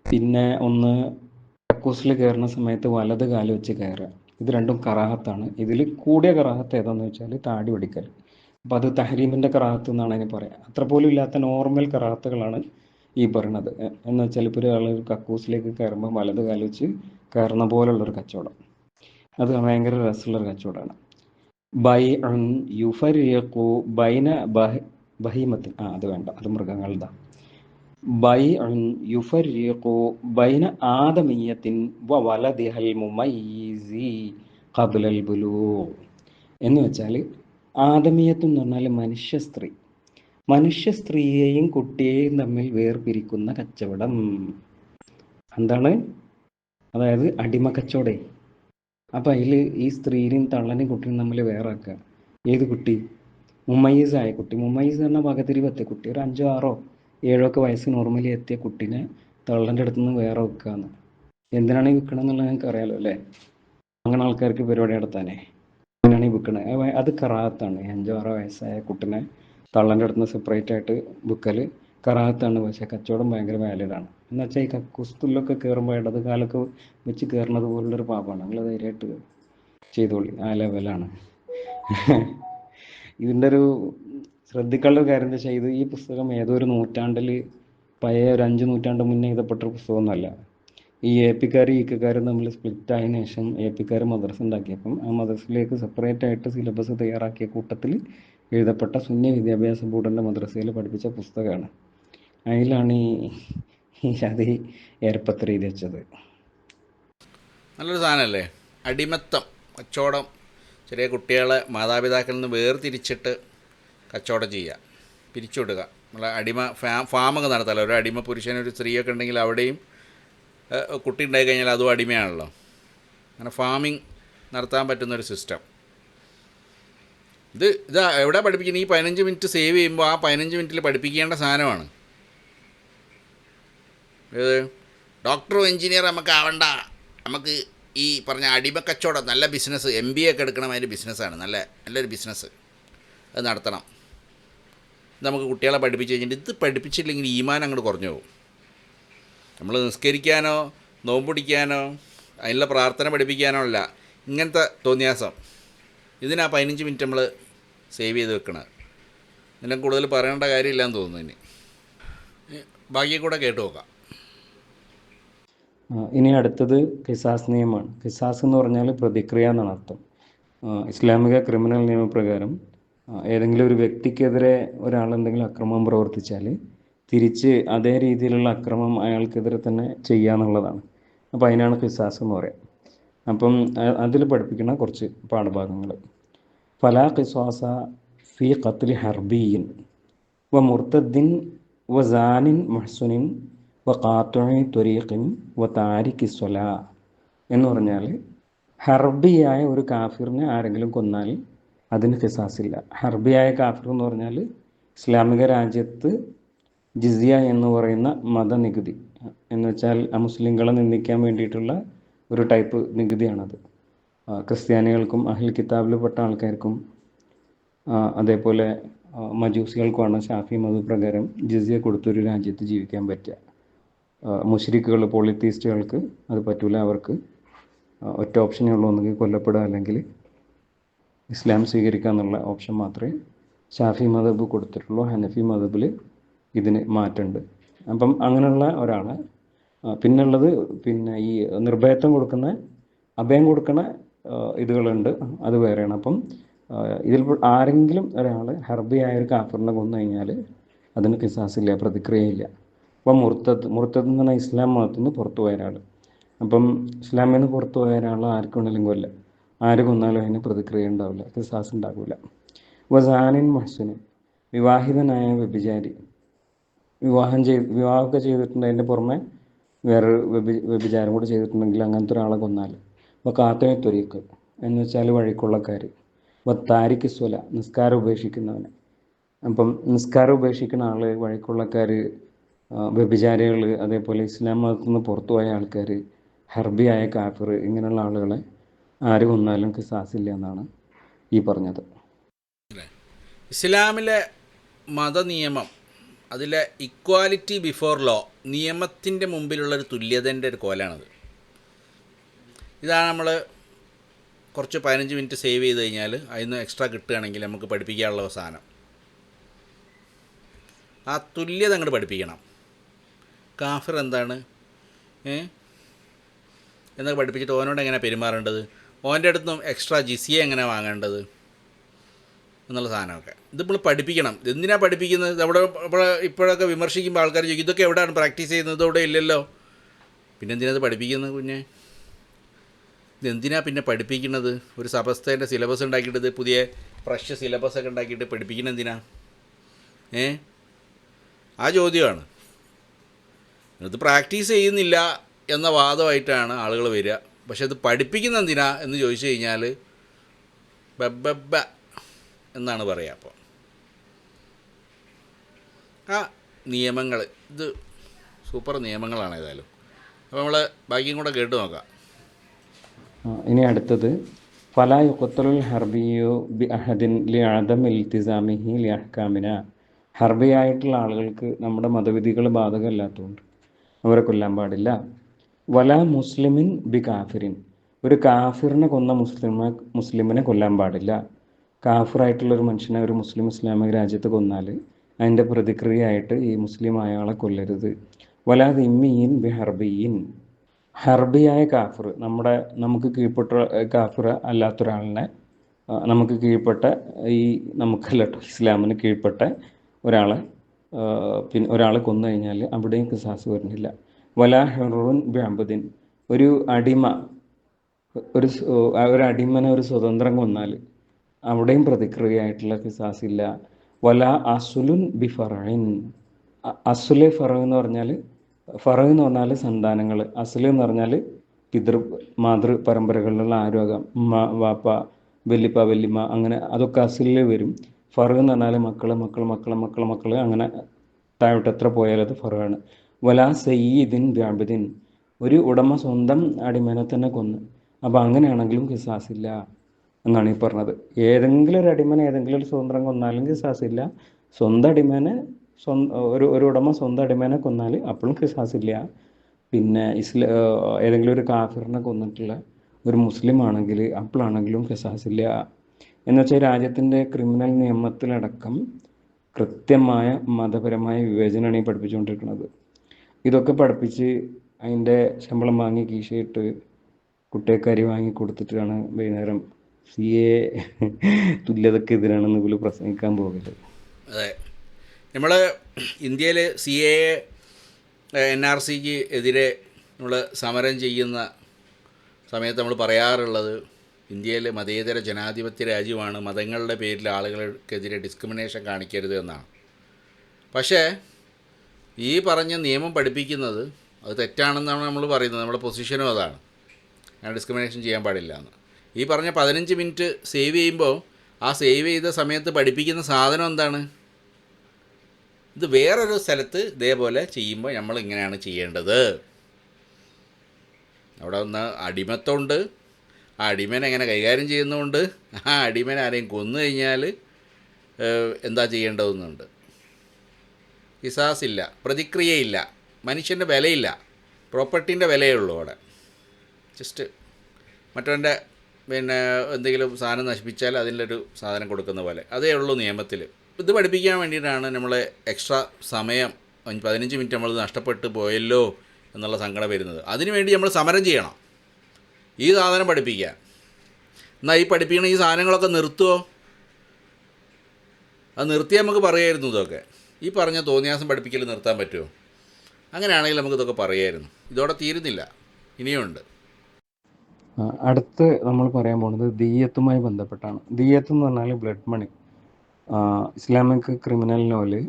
പിന്നെ ഒന്ന് കക്കൂസിൽ കയറുന്ന സമയത്ത് വലത് കാല് വെച്ച് കയറുക. ഇത് രണ്ടും കറാഹത്താണ്. ഇതിൽ കൂടിയ കറാഹത്ത് ഏതാണെന്ന് വെച്ചാൽ താടി വടിക്കൽ. അപ്പം അത് തഹരീമിൻ്റെ കറാഹത്ത് എന്നാണ് അതിന് പറയുക. അത്ര പോലും ഇല്ലാത്ത നോർമൽ കറാഹത്തുകളാണ് ഈ പറയുന്നത്. എന്ന് വെച്ചാൽ ഇപ്പോൾ ഒരാൾ കക്കൂസിലേക്ക് കയറുമ്പോൾ വലത് കാല് വെച്ച് കയറുന്ന പോലുള്ളൊരു കച്ചവടം, അത് ഭയങ്കര രസമുള്ളൊരു കച്ചവടമാണ്. ബൈഉൻ യുഫരിഖു ബൈന ബഹീമത്തിൻ, അത് വേണ്ട, അത് മൃഗങ്ങളുടെ. ബൈഉൻ യുഫരിഖു ബൈന ആദമിയ്യത്തിൻ വ വലദിഹൽ മുമയ്യിസി ഖബ്ലൽ ബുലൂഗ്, എന്ന് വെച്ചാൽ ആദമിയത്ത് എന്ന് പറഞ്ഞാൽ മനുഷ്യ സ്ത്രീയെയും കുട്ടിയെയും തമ്മിൽ വേർപിരിക്കുന്ന കച്ചവടം. എന്താണ്? അതായത് അടിമ കച്ചവടേ. അപ്പം അതിൽ ഈ സ്ത്രീയും തള്ളനെയും കുട്ടിയും തമ്മിൽ വേറെ ആക്കുക. ഏത് കുട്ടി? മുമയ്യിസായ കുട്ടി. മുമയ്യിസ് പറഞ്ഞാൽ വകതിരിവെത്തിയ കുട്ടി, ഒരു 5, 6, 7 വയസ്സ് നോർമലി എത്തിയ കുട്ടീനെ തള്ളൻ്റെ അടുത്ത് നിന്ന് വേറെ വെക്കുകയെന്ന്. എന്തിനാണ് ഈ വിൽക്കണം എന്നുള്ളത് ഞങ്ങൾക്ക് അറിയാലോ അല്ലേ? അങ്ങനെ ആൾക്കാർക്ക് പരിപാടി നടത്താനേ അങ്ങനെയാണ് ഈ വിൽക്കണത്. അത് കറാഹത്താണ്. 5, 6 വയസ്സായ കുട്ടിനെ തള്ളൻ്റെ അടുത്ത് നിന്ന് സെപ്പറേറ്റ് ആയിട്ട് വിൽക്കൽ കറാഹത്താണ്. പക്ഷേ കച്ചവടം ഭയങ്കര വാലിഡാണ്. എന്ന് വെച്ചാൽ ഈ കക്കുസ്തുല്ലൊക്കെ കയറുമ്പോൾ ഇടത് കാലൊക്കെ വെച്ച് കയറുന്നത് പോലുള്ളൊരു പാപമാണ്. നിങ്ങൾ ധൈര്യമായിട്ട് ചെയ്തോളി, ആ ലെവലാണ്. ഇതിൻ്റെ ഒരു ശ്രദ്ധിക്കാനുള്ള കാര്യം എന്താ വെച്ചാൽ, ഇത് ഈ പുസ്തകം ഏതോ ഒരു നൂറ്റാണ്ടിൽ, പഴയ ഒരു 5 നൂറ്റാണ്ട് മുന്നേ എഴുതപ്പെട്ടൊരു പുസ്തകമൊന്നുമല്ല. ഈ എപിക്കാരും ഈക്കക്കാരും തമ്മിൽ സ്പ്ലിറ്റ് ആയതിനു ശേഷം എപിക്കാർ മദ്രസ ഉണ്ടാക്കിയപ്പം ആ മദ്രസയിലേക്ക് സെപ്പറേറ്റ് ആയിട്ട് സിലബസ് തയ്യാറാക്കിയ കൂട്ടത്തിൽ എഴുതപ്പെട്ട സുന്നി വിദ്യാഭ്യാസ ബോർഡിൻ്റെ മദ്രസയിൽ പഠിപ്പിച്ച പുസ്തകമാണ്. അതിലാണ് ഈ ഷാദി ഏർപ്പത്തിൽ എഴുതി വെച്ചത്. നല്ലൊരു സാധനമല്ലേ അടിമത്തം, കച്ചവടം. ചെറിയ കുട്ടികളെ മാതാപിതാക്കളിൽ നിന്ന് വേർതിരിച്ചിട്ട് കച്ചവടം ചെയ്യുക, പിരിച്ചുവിടുക. നമ്മളെ അടിമ ഫാമൊക്കെ നടത്താമല്ലോ. ഒരു അടിമ പുരുഷനും ഒരു സ്ത്രീയൊക്കെ ഉണ്ടെങ്കിൽ അവിടെയും കുട്ടി ഉണ്ടായി കഴിഞ്ഞാൽ അതും അടിമയാണല്ലോ. അങ്ങനെ ഫാമിങ് നടത്താൻ പറ്റുന്നൊരു സിസ്റ്റം. ഇത് എവിടെ പഠിപ്പിക്കുന്നത്? ഈ 15 മിനിറ്റ് സേവ് ചെയ്യുമ്പോൾ ആ 15 മിനിറ്റിൽ പഠിപ്പിക്കേണ്ട സാധനമാണ്. ഏത് ഡോക്ടറും എൻജിനീയർ നമുക്ക് ആവണ്ട, നമുക്ക് ഈ പറഞ്ഞ അടിമക്കച്ചവടം, നല്ല ബിസിനസ്, MBA ഒക്കെ എടുക്കണം, അതിൻ്റെ ബിസിനസ്സാണ്, നല്ലൊരു ബിസിനസ്, അത് നടത്തണം. നമുക്ക് കുട്ടികളെ പഠിപ്പിച്ച് കഴിഞ്ഞിട്ട് ഇത് പഠിപ്പിച്ചില്ലെങ്കിൽ ഈമാൻ അങ്ങോട്ട് കുറഞ്ഞു പോകും. നമ്മൾ നിസ്കരിക്കാനോ നോമ്പുടിക്കാനോ അതിനുള്ള പ്രാർത്ഥന പഠിപ്പിക്കാനോ അല്ല, ഇങ്ങനത്തെ തോന്നിയാസം. ഇതിനാ 15 മിനിറ്റ് നമ്മൾ സേവ് ചെയ്ത് വെക്കണത്. ഇതിനെ കൂടുതൽ പറയേണ്ട കാര്യമില്ലാന്ന് തോന്നുന്നു. ഇനി ബാക്കി കൂടെ കേട്ട് നോക്കാം. ഇനി അടുത്തത് ഖിസാസ് നിയമമാണ്. ഖിസാസ് എന്ന് പറഞ്ഞാൽ പ്രതിക്രിയ എന്നാണ് അർത്ഥം. ഇസ്ലാമിക ക്രിമിനൽ നിയമപ്രകാരം ഏതെങ്കിലും ഒരു വ്യക്തിക്കെതിരെ ഒരാൾ എന്തെങ്കിലും അക്രമം പ്രവർത്തിച്ചാൽ തിരിച്ച് അതേ രീതിയിലുള്ള അക്രമം അയാൾക്കെതിരെ തന്നെ ചെയ്യാന്നുള്ളതാണ്. അപ്പോൾ അതിനാണ് ഖിസാസ് എന്ന് പറയുക. അപ്പം അതിൽ പഠിപ്പിക്കുന്ന കുറച്ച് പാഠഭാഗങ്ങൾ: ഫലാ ഖിസാസ ഫി ഖത്ലി ഹർബിയിൻ വ മുർത്തദ്ദിൻ വ സാനിൻ മുഹ്സുനിൻ വ ഖാത്തിഇ ത്വരീഖിൻ വ താരിഖി സ്വലാ എന്ന് പറഞ്ഞാൽ, ഹർബിയായ ഒരു കാഫിറിനെ ആരെങ്കിലും കൊന്നാൽ അതിന് ഖിസാസില്ല. ഹർബിയായ കാഫിർ എന്ന് പറഞ്ഞാൽ ഇസ്ലാമിക രാജ്യത്ത് ജിസിയ എന്ന് പറയുന്ന മതനികുതി, എന്ന് വെച്ചാൽ മുസ്ലിങ്ങളെ നിന്ദിക്കാൻ വേണ്ടിയിട്ടുള്ള ഒരു ടൈപ്പ് നികുതിയാണത്. ക്രിസ്ത്യാനികൾക്കും അഹ്ൽ കിതാബിൽപ്പെട്ട ആൾക്കാർക്കും അതേപോലെ മജൂസികൾക്കുമാണ് ഷാഫി മതപ്രകാരം ജിസിയ കൊടുത്തൊരു രാജ്യത്ത് ജീവിക്കാൻ പറ്റുക. മുശ്രിക്കുകൾ പോളിത്തീസ്റ്റുകൾക്ക് അത് പറ്റൂല. അവർക്ക് ഒറ്റ ഓപ്ഷനേ ഉള്ളൂ, ഒന്നുകിൽ കൊല്ലപ്പെടുക അല്ലെങ്കിൽ ഇസ്ലാം സ്വീകരിക്കുക എന്നുള്ള ഓപ്ഷൻ മാത്രമേ ഷാഫി മദബ് കൊടുത്തിട്ടുള്ളൂ. ഹനഫി മദബിൽ ഇതിന് മാറ്റമുണ്ട്. അപ്പം അങ്ങനെയുള്ള ഒരാളെ പിന്നുള്ളത് പിന്നെ ഈ നിർഭയത്വം കൊടുക്കുന്ന അഭയം കൊടുക്കുന്ന ഇതുകളുണ്ട്, അത് വേറെയാണ്. അപ്പം ഇതിൽ ആരെങ്കിലും ഒരാൾ ഹർബിയായ ഒരു കാഫറിനെ കൊന്നു കഴിഞ്ഞാൽ അതിന് കിസാസില്ല, പ്രതിക്രിയയില്ല. അപ്പം മുർത്തദ് എന്ന് പറഞ്ഞാൽ ഇസ്ലാം മതത്തിൽ നിന്ന് പുറത്തു പോയ ഒരാൾ. അപ്പം ഇസ്ലാമിൽ നിന്ന് പുറത്തു പോയ ഒരാൾ ആർക്കുണ്ടെങ്കിലും കൊല്ലാം, ആര് കൊന്നാലും അതിന് പ്രതിക്രിയ ഉണ്ടാവില്ല, കിസാസ് ഉണ്ടാകില്ല. വസാനിൻ മഹ്സുനിൻ, വിവാഹിതനായ വ്യഭിചാരി, വിവാഹമൊക്കെ ചെയ്തിട്ടുണ്ട്, അതിൻ്റെ പുറമെ വേറൊരു വ്യഭിചാരം കൂടി ചെയ്തിട്ടുണ്ടെങ്കിൽ അങ്ങനത്തെ ഒരാളെ കൊന്നാൽ അപ്പോൾ കാത്തമെ ത്വരീക്ക് എന്ന് വെച്ചാൽ വഴിക്കൊള്ളക്കാർ. താരിക്ക് സ്വല, നിസ്കാരം ഉപേക്ഷിക്കുന്നവന്. അപ്പം നിസ്കാരം ഉപേക്ഷിക്കുന്ന ആൾ, വഴിക്കൊള്ളക്കാർ, വ്യഭിചാരികൾ, അതേപോലെ ഇസ്ലാം മതത്തിൽ നിന്ന് പുറത്തു പോയ ആൾക്കാർ, ഹർബിയായ കാഫിർ, ഇങ്ങനെയുള്ള ആളുകളെ ആര് കൊന്നാലും കിസാസില്ല എന്നാണ് ഈ പറഞ്ഞത്. ഇസ്ലാമിലെ മതനിയമം, അതിലെ ഇക്വാലിറ്റി ബിഫോർ ലോ, നിയമത്തിൻ്റെ മുമ്പിലുള്ളൊരു തുല്യതൻ്റെ ഒരു കോലാണത്. ഇതാണ് നമ്മൾ കുറച്ച് 15 മിനിറ്റ് സേവ് ചെയ്ത് കഴിഞ്ഞാൽ അതിന് എക്സ്ട്രാ കിട്ടുകയാണെങ്കിൽ നമുക്ക് പഠിപ്പിക്കാനുള്ള സാധനം. ആ തുല്യത അങ്ങോട്ട് പഠിപ്പിക്കണം. കാഫിർ എന്താണ് എന്നൊക്കെ പഠിപ്പിച്ചിട്ട് ഓനോട് എങ്ങനെ പെരുമാറേണ്ടത്, ഓൻ്റെ അടുത്തും എക്സ്ട്രാ ജിസിയ എങ്ങനെ വാങ്ങേണ്ടത് എന്നുള്ള സാധനമൊക്കെ ഇതിപ്പോൾ പഠിപ്പിക്കണം. എന്തിനാണ് പഠിപ്പിക്കുന്നത്? നമ്മുടെ ഇപ്പോഴൊക്കെ വിമർശിക്കുമ്പോൾ ആൾക്കാർ ചോദിക്കും ഇതൊക്കെ എവിടെയാണ് പ്രാക്ടീസ് ചെയ്യുന്നത്, ഇതവിടെ ഇല്ലല്ലോ. പിന്നെ എന്തിനാത് പഠിപ്പിക്കുന്നത് കുഞ്ഞെ? ഇതെന്തിനാണ് പിന്നെ പഠിപ്പിക്കുന്നത്? ഒരു സമസ്തേൻ്റെ സിലബസ് ഉണ്ടാക്കിയിട്ട് പുതിയ ഫ്രഷ് സിലബസൊക്കെ ഉണ്ടാക്കിയിട്ട് പഠിപ്പിക്കുന്നത് എന്തിനാ? ആ ചോദ്യമാണ്. ഇത് പ്രാക്ടീസ് ചെയ്യുന്നില്ല എന്ന വാദമായിട്ടാണ് ആളുകൾ വരിക. പക്ഷെ ഇത് പഠിപ്പിക്കുന്ന എന്തിനാ എന്ന് ചോദിച്ചു കഴിഞ്ഞാൽ ബബ്ബ എന്നാണ് പറയുക. അപ്പോൾ ആ നിയമങ്ങൾ, ഇത് സൂപ്പർ നിയമങ്ങളാണ് ഏതായാലും. അപ്പോൾ നമ്മൾ ബാക്കിയും കൂടെ കേട്ട് നോക്കാം. ഇനി അടുത്തത് ഫലാ യുഖ്തലുൽ ഹർബിയു ബി അഹദിൻ ലി അദം ഇൽതിസാമിഹി ലി അഹ്കാമിന. ഹർബിയായിട്ടുള്ള ആളുകൾക്ക് നമ്മുടെ മതവിധികൾ ബാധകമല്ലാത്തതുകൊണ്ട് അവരെ കൊല്ലാൻ പാടില്ല. വല മുസ്ലിമിൻ ബി കാഫിറിൻ, ഒരു കാഫിറിനെ കൊന്ന മുസ്ലിമിനെ കൊല്ലാൻ പാടില്ല. കാഫിറായിട്ടുള്ളൊരു മനുഷ്യനെ ഒരു മുസ്ലിം ഇസ്ലാമിക രാജ്യത്ത് കൊന്നാൽ അതിൻ്റെ പ്രതിക്രിയയായിട്ട് ഈ മുസ്ലിം അയാളെ കൊല്ലരുത്. വല ദിമ്മിയിൻ ബി ഹർബിയിൻ, ഹർബിയായ കാഫിർ, നമുക്ക് കീഴ്പ്പെട്ട കാഫിർ അല്ലാത്തൊരാളിനെ, നമുക്ക് കീഴ്പ്പെട്ട നമുക്കല്ല കേട്ടോ, ഇസ്ലാമിന് കീഴ്പ്പെട്ട ഒരാളെ കൊന്നു കഴിഞ്ഞാൽ അവിടെയും കിസാസ് വരുന്നില്ല. വല ഹെറുൻ ബി അബദിൻ, ഒരു അടിമനെ ഒരു സ്വതന്ത്രം കൊന്നാൽ അവിടെയും പ്രതിക്രിയയായിട്ടുള്ള കിസാസ് ഇല്ല. വല അസുലുൻ ബി ഫറൈൻ, അസുലെ ഫറവ് എന്ന് പറഞ്ഞാൽ സന്താനങ്ങൾ, അസുല് എന്ന് പറഞ്ഞാൽ മാതൃ പരമ്പരകളിലുള്ള ആരോഗ്യം, ഉമ്മ വാപ്പ വല്ലിപ്പ വല്ലിമ്മ, അങ്ങനെ അതൊക്കെ അസുലിൽ വരും. ഫറവ് എന്ന് പറഞ്ഞാൽ മക്കൾ അങ്ങനെ താഴോട്ട് എത്ര പോയാലും അത് ഫറവാണ്. വല സയ്യിദിൻ ബിഅബ്ദിൻ, ഒരു ഉടമ സ്വന്തം അടിമനെ തന്നെ കൊന്ന്, അപ്പോൾ അങ്ങനെയാണെങ്കിലും കിസാസ് ഇല്ല എന്നാണ് ഈ പറഞ്ഞത്. ഏതെങ്കിലും ഒരു അടിമനെ ഏതെങ്കിലും ഒരു സ്വതന്ത്രം കൊന്നാലും കിസാസ് ഇല്ല. സ്വന്തം അടിമനെ ഒരു ഉടമ സ്വന്തം അടിമേനെ കൊന്നാൽ അപ്പോഴും കിസാസ് ഇല്ല. പിന്നെ ഏതെങ്കിലും ഒരു കാഫിറിനെ കൊന്നിട്ടുള്ള ഒരു മുസ്ലിം ആണെങ്കിൽ അപ്പോഴാണെങ്കിലും കിസാസ് ഇല്ല. എന്നുവെച്ചാൽ രാജ്യത്തിൻ്റെ ക്രിമിനൽ നിയമത്തിലടക്കം കൃത്യമായ മതപരമായ വിവേചനമാണ് ഈ പഠിപ്പിച്ചുകൊണ്ടിരിക്കുന്നത്. ഇതൊക്കെ പഠിപ്പിച്ച് അതിൻ്റെ ശമ്പളം വാങ്ങി കീശയിട്ട് കുട്ടികൾക്ക് വാങ്ങി കൊടുത്തിട്ടാണ് വൈകുന്നേരം CA തുല്യതക്കെതിരാണെന്ന് പോലും പ്രസംഗിക്കാൻ പോകരുത്. അതെ, നമ്മൾ ഇന്ത്യയിൽ CAA NRCക്ക് എതിരെ നമ്മൾ സമരം ചെയ്യുന്ന സമയത്ത് നമ്മൾ പറയാറുള്ളത് ഇന്ത്യയിൽ മതേതര ജനാധിപത്യ രാജ്യമാണ്, മതങ്ങളുടെ പേരിൽ ആളുകൾക്കെതിരെ ഡിസ്ക്രിമിനേഷൻ കാണിക്കരുത് എന്നാണ്. പക്ഷേ ഈ പറഞ്ഞ നിയമം പഠിപ്പിക്കുന്നത് അത് തെറ്റാണെന്നാണ് നമ്മൾ പറയുന്നത്. നമ്മുടെ പൊസിഷനും അതാണ്, ഞാൻ ഡിസ്ക്രിമിനേഷൻ ചെയ്യാൻ പാടില്ല എന്ന്. ഈ പറഞ്ഞ 15 മിനിറ്റ് സേവ് ചെയ്യുമ്പോൾ ആ സേവ് ചെയ്ത സമയത്ത് പഠിപ്പിക്കുന്ന സാധനം എന്താണ്? ഇത് വേറൊരു സ്ഥലത്ത് ഇതേപോലെ ചെയ്യുമ്പോൾ നമ്മൾ ഇങ്ങനെയാണ് ചെയ്യേണ്ടത്. അവിടെ ഒന്ന് അടിമത്തമുണ്ട്, ആ അടിമനെ എങ്ങനെ കൈകാര്യം ചെയ്യുന്നതുകൊണ്ട് ആ അടിമനെ ആരെയും കൊന്നു കഴിഞ്ഞാൽ എന്താ ചെയ്യേണ്ടതെന്നുണ്ട്. കിസാസില്ല, പ്രതിക്രിയയില്ല. മനുഷ്യൻ്റെ വിലയില്ല, പ്രോപ്പർട്ടീൻ്റെ വിലയേ ഉള്ളൂ അവിടെ. ജസ്റ്റ് മറ്റവൻ്റെ എന്തെങ്കിലും സാധനം നശിപ്പിച്ചാൽ അതിലൊരു സാധനം കൊടുക്കുന്ന പോലെ അതേ ഉള്ളൂ നിയമത്തിൽ. ഇത് പഠിപ്പിക്കാൻ വേണ്ടിയിട്ടാണ് നമ്മൾ എക്സ്ട്രാ സമയം 15 മിനിറ്റ് നമ്മൾ നഷ്ടപ്പെട്ട് പോയല്ലോ എന്നുള്ള സങ്കടം വരുന്നത്. അതിനുവേണ്ടി നമ്മൾ സമരം ചെയ്യണം ഈ സാധനം പഠിപ്പിക്കാൻ. എന്നാൽ ഈ പഠിപ്പിക്കണ ഈ സാധനങ്ങളൊക്കെ നിർത്തുമോ? അത് നിർത്തിയാൽ നമുക്ക് പറയായിരുന്നു ഇതൊക്കെ. ഈ പറഞ്ഞ തോന്നിയാസം പഠിപ്പിക്കൽ നിർത്താൻ പറ്റുമോ? അങ്ങനെയാണെങ്കിൽ നമുക്കിതൊക്കെ പറയായിരുന്നു. ഇതോടെ തീരുന്നില്ല, ഇനിയുണ്ട്. അടുത്ത് നമ്മൾ പറയാൻ പോകുന്നത് ദിയ്യത്തുമായി ബന്ധപ്പെട്ടാണ്. ദിയ്യത്ത് എന്ന് പറഞ്ഞാൽ ബ്ലഡ് മണി. ഇസ്ലാമിക് ക്രിമിനൽ ലോയിൽ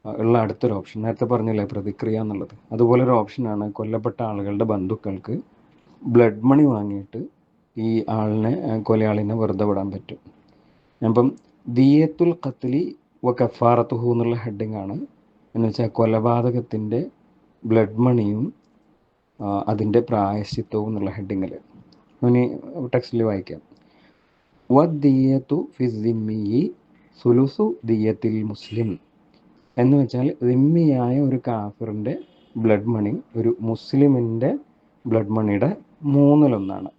ഉള്ള അടുത്തൊരു ഓപ്ഷൻ, നേരത്തെ പറഞ്ഞില്ലേ പ്രതിക്രിയ എന്നുള്ളത്, അതുപോലെ ഒരു ഓപ്ഷനാണ് കൊല്ലപ്പെട്ട ആളുകളുടെ ബന്ധുക്കൾക്ക് ബ്ലഡ് മണി വാങ്ങിയിട്ട് ഈ കൊലയാളിനെ വെറുതെ വിടാൻ പറ്റും. അപ്പം ദിയ്യത്തുൽ ഖത്ലി വ കഫാറത്തുഹു എന്നുള്ള ഹെഡിങ് ആണ്. എന്ന് വെച്ചാൽ കൊലപാതകത്തിൻ്റെ ബ്ലഡ് മണിയും അതിൻ്റെ പ്രായശ്ചിത്തവും എന്നുള്ള ഹെഡിങ്ങിൽ. ഇനി ടെക്സ്റ്റിൽ വായിക്കാം. വദ്ദിയ്യത്തു ഫി സിമ്മിയി സുലുസു ദിയ്യത്തിൽ മുസ്ലിം. എന്ന് വെച്ചാൽ സിമ്മിയായ ഒരു കാഫിറിൻ്റെ ബ്ലഡ് മണി ഒരു മുസ്ലിമിൻ്റെ ബ്ലഡ് മണിയുടെ 1/3.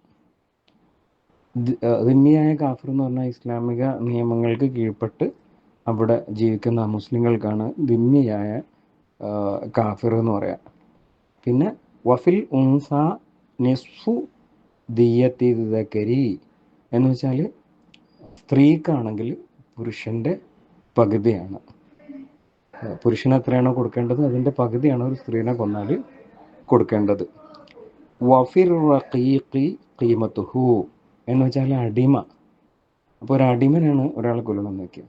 സിമ്മിയായ കാഫിർ എന്ന് പറഞ്ഞാൽ ഇസ്ലാമിക നിയമങ്ങൾക്ക് കീഴ്പ്പെട്ട് അവിടെ ജീവിക്കുന്ന മുസ്ലിങ്ങൾക്കാണ് ദിമ്മിയായ കാഫിർ എന്ന് പറയാം. പിന്നെ വഫിൽ ഉൻസ നിസ്ഫു ദിയ്യത്തി ദക്കരി എന്ന് വെച്ചാൽ സ്ത്രീക്കാണെങ്കിൽ പുരുഷൻ്റെ പകുതിയാണ്. പുരുഷന് എത്രയാണോ കൊടുക്കേണ്ടത് അതിൻ്റെ പകുതിയാണ് ഒരു സ്ത്രീനെ കൊന്നാൽ കൊടുക്കേണ്ടത്. വഫിർ റഖീഖി ഖീമത്തുഹു എന്ന് വെച്ചാൽ അടിമ. അപ്പോൾ ഒരു അടിമനാണ് ഒരാളെ കൊല്ലണമെന്ന് വയ്ക്കുക.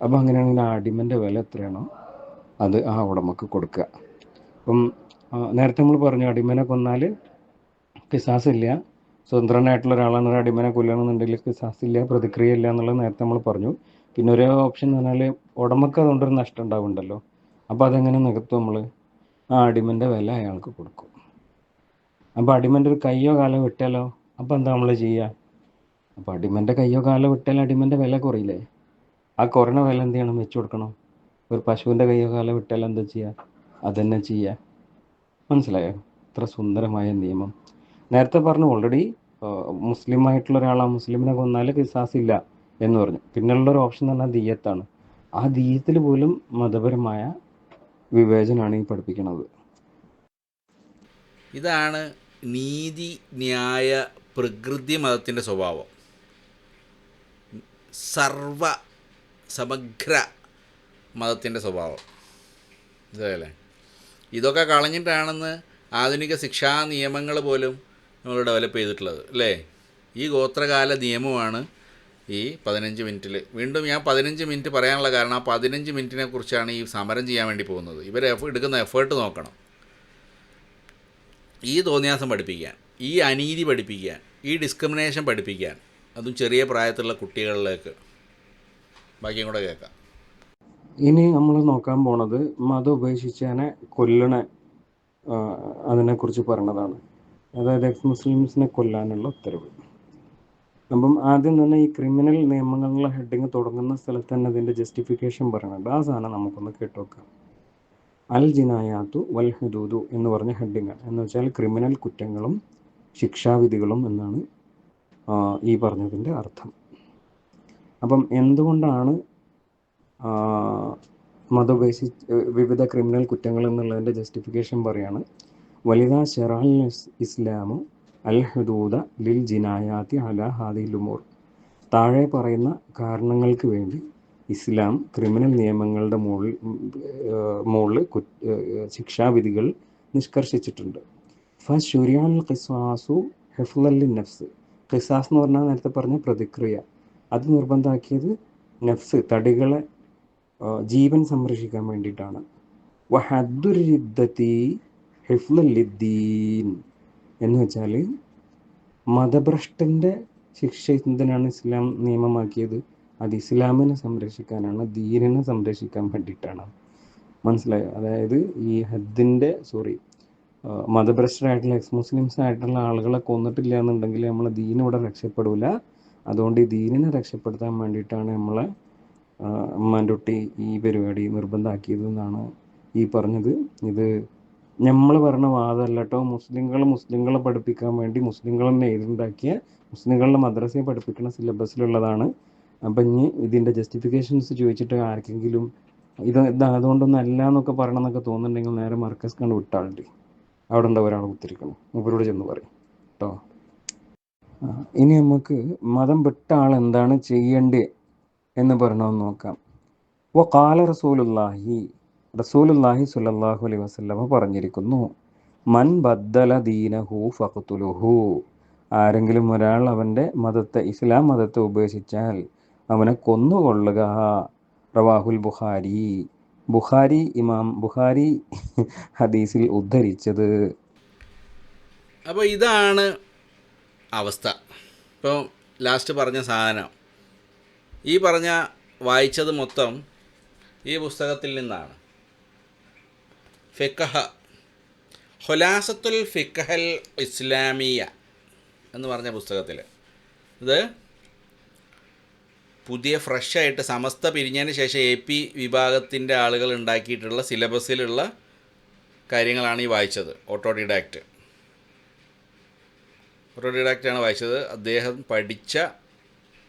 അപ്പോൾ അങ്ങനെയാണെങ്കിൽ ആ അടിമൻ്റെ വില എത്രയാണോ അത് ആ ഉടമക്ക് കൊടുക്കുക. അപ്പം നേരത്തെ നമ്മൾ പറഞ്ഞു അടിമനെ കൊന്നാൽ കിസാസില്ല, സ്വതന്ത്രനായിട്ടുള്ള ഒരാളാണ് ഒരു അടിമനെ കൊല്ലണമെന്നുണ്ടെങ്കിൽ കിസാസില്ല, പ്രതിക്രിയ ഇല്ല എന്നുള്ളത് നേരത്തെ നമ്മൾ പറഞ്ഞു. പിന്നെ ഒരേ ഓപ്ഷൻ എന്ന് പറഞ്ഞാൽ ഉടമക്ക് അതുകൊണ്ടൊരു നഷ്ടം ഉണ്ടാവുന്നുണ്ടല്ലോ. അപ്പോൾ അതെങ്ങനെ നികത്തും? നമ്മൾ ആ അടിമൻ്റെ വില അയാൾക്ക് കൊടുക്കും. അപ്പോൾ അടിമൻ്റെ ഒരു കയ്യോ കാലോ വിട്ടാലോ അപ്പോൾ എന്താ നമ്മൾ ചെയ്യുക? അപ്പോൾ അടിമൻ്റെ കയ്യോ കാലോ വിട്ടാൽ അടിമൻ്റെ വില കുറയില്ലേ? ആ കുറഞ്ഞ വില എന്ത് ചെയ്യണം? വെച്ച് കൊടുക്കണം. ഒരു പശുവിൻ്റെ കയ്യോ കാലോ വിട്ടാൽ എന്താ ചെയ്യുക? അതന്നെ ചെയ്യുക. മനസ്സിലായോ? ഇത്ര സുന്ദരമായ നിയമം. നേരത്തെ പറഞ്ഞു ഓൾറെഡി മുസ്ലിമായിട്ടുള്ള ഒരാളാ മുസ്ലിമിനെ കൊന്നാൽ കിസാസില്ല എന്ന് പറഞ്ഞു. പിന്നെയുള്ളൊരു ഓപ്ഷൻ എന്ന് പറഞ്ഞാൽ ദിയ്യത്താണ്. ആ ദിയ്യത്തിൽ പോലും മതപരമായ വിവേചനമാണ് ഈ പഠിപ്പിക്കുന്നത്. ഇതാണ് നീതി ന്യായ പ്രകൃതി മതത്തിൻ്റെ സ്വഭാവം. സമഗ്ര മതത്തിൻ്റെ സ്വഭാവം ഇതല്ലേ. ഇതൊക്കെ കളഞ്ഞിട്ടാണെന്ന് ആധുനിക ശിക്ഷാ നിയമങ്ങൾ പോലും നമ്മൾ ഡെവലപ്പ് ചെയ്തിട്ടുള്ളത് അല്ലേ. ഈ ഗോത്രകാല നിയമമാണ് ഈ 15 മിനിറ്റിൽ. വീണ്ടും ഞാൻ 15 മിനിറ്റ് പറയാനുള്ള കാരണം ആ 15 മിനിറ്റിനെ കുറിച്ചാണ് ഈ സമരം ചെയ്യാൻ വേണ്ടി പോകുന്നത്. ഇവർ എടുക്കുന്ന എഫേർട്ട് നോക്കണം. ഈ തോന്നിയാസം പഠിപ്പിക്കാൻ, ഈ അനീതി പഠിപ്പിക്കാൻ, ഈ ഡിസ്ക്രിമിനേഷൻ പഠിപ്പിക്കാൻ, അതും ചെറിയ പ്രായത്തിലുള്ള കുട്ടികളിലേക്ക്. ബാക്കിയും കൂടെ കേൾക്കാം. ഇനി നമ്മൾ നോക്കാൻ പോണത് മതം ഉപേക്ഷിച്ചതിനെ കൊല്ലണ അതിനെക്കുറിച്ച് പറഞ്ഞതാണ്. അതായത് എക്സ് മുസ്ലിംസിനെ കൊല്ലാനുള്ള ഉത്തരവ്. അപ്പം ആദ്യം തന്നെ ഈ ക്രിമിനൽ നിയമങ്ങളിലെ ഹെഡിങ് തുടങ്ങുന്ന സ്ഥലത്ത് തന്നെ അതിൻ്റെ ജസ്റ്റിഫിക്കേഷൻ പറയുന്നുണ്ട്. ആ സാധനം നമുക്കൊന്ന് കേട്ടുവെക്കാം. അൽ ജിനായാത്തു വൽ ഹുദൂദു എന്ന് പറഞ്ഞ ഹെഡിങ് എന്ന് വെച്ചാൽ ക്രിമിനൽ കുറ്റങ്ങളും ശിക്ഷാവിധികളും എന്നാണ് ഈ പറഞ്ഞതിൻ്റെ അർത്ഥം. അപ്പം എന്തുകൊണ്ടാണ് വിവിധ ക്രിമിനൽ കുറ്റങ്ങൾ എന്നുള്ളതിൻ്റെ ജസ്റ്റിഫിക്കേഷൻ പറയാണ്. വലിദാ ശറഅൽ ഇസ്ലാമു അൽ ഹുദൂദ ലിൽ ജിനായാത്തി അലാ ഹാദിഹിൽ ഉമൂർ. താഴെ പറയുന്ന കാരണങ്ങൾക്ക് വേണ്ടി ഇസ്ലാം ക്രിമിനൽ നിയമങ്ങളുടെ മുകളിൽ ശിക്ഷാവിധികൾ നിഷ്കർഷിച്ചിട്ടുണ്ട്. ഫശുരിഅൽ ഖിസാസു ഹിഫ്ളൻ ലിന്നഫ്സ്. ഖിസാസ് എന്ന് പറഞ്ഞാൽ നേരത്തെ പറഞ്ഞ പ്രതിക്രിയ. അത് നിർബന്ധമാക്കിയത് നഫ്സ് തടികളെ ജീവൻ സംരക്ഷിക്കാൻ വേണ്ടിയിട്ടാണ്. വഹദ്ദുർ റിദ്ദത്തി ഹിഫ്ളൻ ലിദ്ദീൻ എന്ന് വെച്ചാൽ മതഭ്രഷ്ടൻ്റെ ശിക്ഷ എന്തിനാണ് ഇസ്ലാം നിയമമാക്കിയത്? അത് ഇസ്ലാമിനെ സംരക്ഷിക്കാനാണ്, ദീനിനെ സംരക്ഷിക്കാൻ വേണ്ടിയിട്ടാണ്. മനസ്സിലായോ? അതായത് ഈ മതഭ്രഷ്ടരായിട്ടുള്ള എക്സ് മുസ്ലിംസ് ആയിട്ടുള്ള ആളുകളെ കൊന്നിട്ടില്ല എന്നുണ്ടെങ്കിൽ നമ്മളെ ദീൻ ഇവിടെ രക്ഷപ്പെടില്ല. അതുകൊണ്ട് ഈ ദീനിനെ രക്ഷപ്പെടുത്താൻ വേണ്ടിയിട്ടാണ് നമ്മളെ ഉമ്മാൻ്റെ കുട്ടി ഈ പരിപാടി നിർബന്ധമാക്കിയത് എന്നാണ് ഈ പറഞ്ഞത്. ഇത് നമ്മൾ പറഞ്ഞ വാദമല്ല കേട്ടോ. മുസ്ലിങ്ങളെ പഠിപ്പിക്കാൻ വേണ്ടി മുസ്ലിങ്ങൾ തന്നെ എഴുതുണ്ടാക്കിയ മുസ്ലിങ്ങളുടെ മദ്രസയെ പഠിപ്പിക്കുന്ന സിലബസിലുള്ളതാണ്. അപ്പം ഇനി ഇതിൻ്റെ ജസ്റ്റിഫിക്കേഷൻസ് ചോദിച്ചിട്ട് ആർക്കെങ്കിലും ഇത് അതുകൊണ്ടൊന്നും അല്ല എന്നൊക്കെ പറയണമെന്നൊക്കെ തോന്നുന്നുണ്ടെങ്കിൽ നേരെ മർക്കസ് കണ്ട് വിട്ടാളുണ്ട്. അവിടെ ഉണ്ടാവും ഒരാൾ കുത്തിരിക്കണം, മൂപ്പരോട് ചെന്ന് പറയും കേട്ടോ. ഇനി നമുക്ക് മതം വിട്ട ആൾ എന്താണ് ചെയ്യേണ്ടത് എന്ന് പറഞ്ഞൊന്ന് നോക്കാം. ഖാല റസൂലുള്ളാഹി സ്വല്ലല്ലാഹു അലൈഹി വസല്ലമ പറഞ്ഞിരിക്കുന്നു, മൻ ബദ്ദല ദീനഹു ഫഖ്തുലുഹു, ആരെങ്കിലും ഒരാൾ അവൻ്റെ മതത്തെ, ഇസ്ലാം മതത്തെ ഉപേക്ഷിച്ചാൽ അവനെ കൊന്നുകൊള്ളുക. റവാഹുൽ ഇമാം ബുഖാരി ഹദീസിൽ ഉദ്ധരിച്ചത്. അപ്പോൾ ഇതാണ് അവസ്ഥ. ഇപ്പോൾ ലാസ്റ്റ് പറഞ്ഞ സാധനം, ഈ പറഞ്ഞ വായിച്ചത് മൊത്തം ഈ പുസ്തകത്തിൽ നിന്നാണ്. ഖുലാസത്തുൽ ഫിഖ്ഹൽ ഇസ്ലാമിയ എന്ന് പറഞ്ഞ പുസ്തകത്തിൽ, ഇത് പുതിയ ഫ്രഷായിട്ട് സമസ്ത പിരിഞ്ഞതിന് ശേഷം AP വിഭാഗത്തിൻ്റെ ആളുകൾ ഉണ്ടാക്കിയിട്ടുള്ള സിലബസിലുള്ള കാര്യങ്ങളാണ് ഈ വായിച്ചത്. ഓട്ടോഡിഡാക്റ്റാണ് വായിച്ചത്. അദ്ദേഹം പഠിച്ച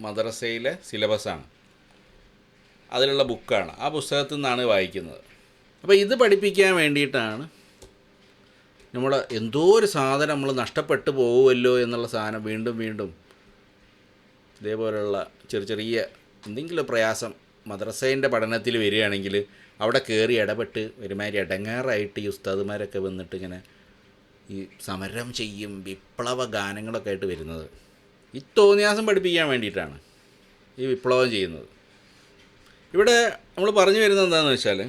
മദ്രസയിലെ സിലബസാണ്, അതിലുള്ള ബുക്കാണ്. ആ പുസ്തകത്തിൽ നിന്നാണ് വായിക്കുന്നത്. അപ്പോൾ ഇത് പഠിപ്പിക്കാൻ വേണ്ടിയിട്ടാണ് നമ്മൾ എന്തോ ഒരു സാധനം നമ്മൾ നഷ്ടപ്പെട്ടു പോകുമല്ലോ എന്നുള്ള സാധനം വീണ്ടും ഇതേപോലെയുള്ള ചെറിയ എന്തെങ്കിലും പ്രയാസം മദ്രസേൻ്റെ പഠനത്തിൽ വരികയാണെങ്കിൽ അവിടെ കയറി ഇടപെട്ട് ഒരുമാതിരി ഇടങ്ങാറായിട്ട് ഈ ഉസ്താദുമാരൊക്കെ വന്നിട്ട് ഇങ്ങനെ ഈ സമരം ചെയ്യും, വിപ്ലവ ഗാനങ്ങളൊക്കെ ആയിട്ട് വരുന്നത്. ഈ തോന്നിയാസം പഠിപ്പിക്കാൻ വേണ്ടിയിട്ടാണ് ഈ വിപ്ലവം ചെയ്യുന്നത്. ഇവിടെ നമ്മൾ പറഞ്ഞു വരുന്നത് എന്താണെന്ന് വെച്ചാൽ,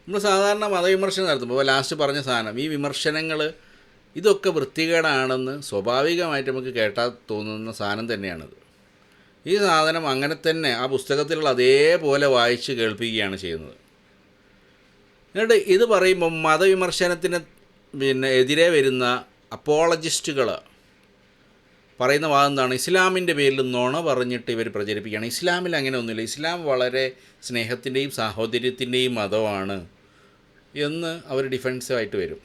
നമ്മൾ സാധാരണ മതവിമർശനം നടത്തുമ്പോൾ ലാസ്റ്റ് പറഞ്ഞ സാധനം, ഈ വിമർശനങ്ങൾ ഇതൊക്കെ വൃത്തികേടാണെന്ന് സ്വാഭാവികമായിട്ട് നമുക്ക് കേട്ടാൽ തോന്നുന്ന സാധനം തന്നെയാണിത്. ഈ സാധനം അങ്ങനെ തന്നെ ആ പുസ്തകത്തിലുള്ള അതേപോലെ വായിച്ച് കേൾപ്പിക്കുകയാണ് ചെയ്യുന്നത്. എന്നിട്ട് ഇത് പറയുമ്പോൾ മതവിമർശനത്തിന് എതിരെ വരുന്ന അപ്പോളജിസ്റ്റുകൾ പറയുന്ന വാദം എന്താണ്? ഇസ്ലാമിൻ്റെ പേരിൽ നുണ പറഞ്ഞിട്ട് ഇവർ പ്രചരിപ്പിക്കുകയാണ്. ഇസ്ലാമിൽ അങ്ങനെ ഒന്നുമില്ല, ഇസ്ലാം വളരെ സ്നേഹത്തിൻ്റെയും സാഹോദര്യത്തിൻ്റെയും മതമാണ് എന്ന് അവർ ഡിഫെൻസീവായിട്ട് വരും.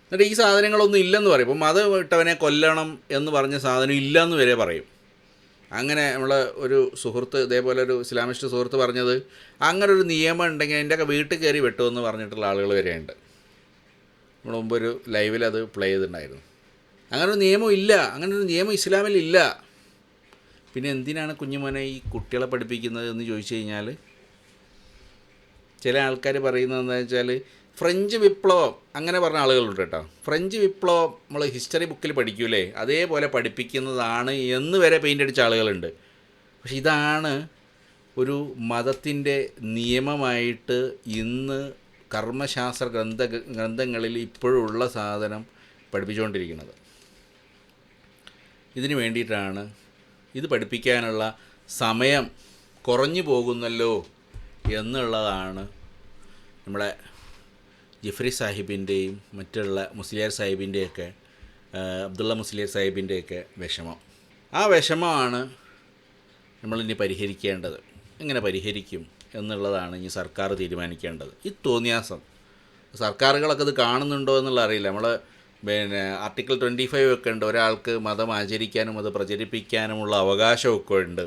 എന്നിട്ട് ഈ സാധനങ്ങളൊന്നും ഇല്ലെന്ന് പറയും. ഇപ്പോൾ മതം വിട്ടവനെ കൊല്ലണം എന്ന് പറഞ്ഞ സാധനം ഇല്ലയെന്ന് വരെ പറയും. അങ്ങനെ നമ്മൾ ഒരു സുഹൃത്ത്, ഇതേപോലെ ഒരു ഇസ്ലാമിസ്റ്റ് സുഹൃത്ത് പറഞ്ഞത്, അങ്ങനെ ഒരു നിയമം ഉണ്ടെങ്കിൽ എൻ്റെയൊക്കെ വീട്ടിൽ കയറി വെട്ടുമെന്ന് പറഞ്ഞിട്ടുള്ള ആളുകൾ വരെയുണ്ട്. നമ്മൾ മുമ്പൊരു ലൈവിൽ അത് പ്ലേ ചെയ്തിട്ടുണ്ടായിരുന്നു. അങ്ങനൊരു നിയമം ഇല്ല, അങ്ങനൊരു നിയമം ഇസ്ലാമിലില്ല. പിന്നെ എന്തിനാണ് കുഞ്ഞുമോനെ ഈ കുട്ടികളെ പഠിപ്പിക്കുന്നത് എന്ന് ചോദിച്ചു കഴിഞ്ഞാൽ, ചില ആൾക്കാർ പറയുന്നത് എന്താണെന്ന് വെച്ചാൽ ഫ്രഞ്ച് വിപ്ലവം അങ്ങനെ പറഞ്ഞ ആളുകളുണ്ട് കേട്ടോ. ഫ്രഞ്ച് വിപ്ലവം നമ്മൾ ഹിസ്റ്ററി ബുക്കിൽ പഠിക്കൂലേ, അതേപോലെ പഠിപ്പിക്കുന്നതാണ് എന്ന് വരെ പെയിൻ്റ് അടിച്ച ആളുകളുണ്ട്. പക്ഷെ ഇതാണ് ഒരു മതത്തിൻ്റെ നിയമമായിട്ട് ഇന്ന് കർമ്മശാസ്ത്ര ഗ്രന്ഥങ്ങളിൽ ഇപ്പോഴുള്ള സാധനം പഠിപ്പിച്ചുകൊണ്ടിരിക്കുന്നത്. ഇതിന് വേണ്ടിയിട്ടാണ് ഇത് പഠിപ്പിക്കാനുള്ള സമയം കുറഞ്ഞു പോകുന്നല്ലോ എന്നുള്ളതാണ് നമ്മുടെ ജിഫ്രി സാഹിബിൻ്റെയും മറ്റുള്ള മുസ്ലിയാർ സാഹിബിൻ്റെയൊക്കെ അബ്ദുള്ള മുസ്ലിയാർ സാഹിബിൻ്റെയൊക്കെ വിഷമം. ആ വിഷമമാണ് നമ്മളിനി പരിഹരിക്കേണ്ടത്. എങ്ങനെ പരിഹരിക്കും എന്നുള്ളതാണ് ഇനി സർക്കാർ തീരുമാനിക്കേണ്ടത്. ഈ തോന്നിയാസം സർക്കാരുകളൊക്കെ ഇത് കാണുന്നുണ്ടോ എന്നുള്ള അറിയില്ല. നമ്മൾ ആർട്ടിക്കിൾ 25 ഒക്കെ ഉണ്ട്, ഒരാൾക്ക് മതം ആചരിക്കാനും അത് പ്രചരിപ്പിക്കാനുമുള്ള അവകാശമൊക്കെ ഉണ്ട്.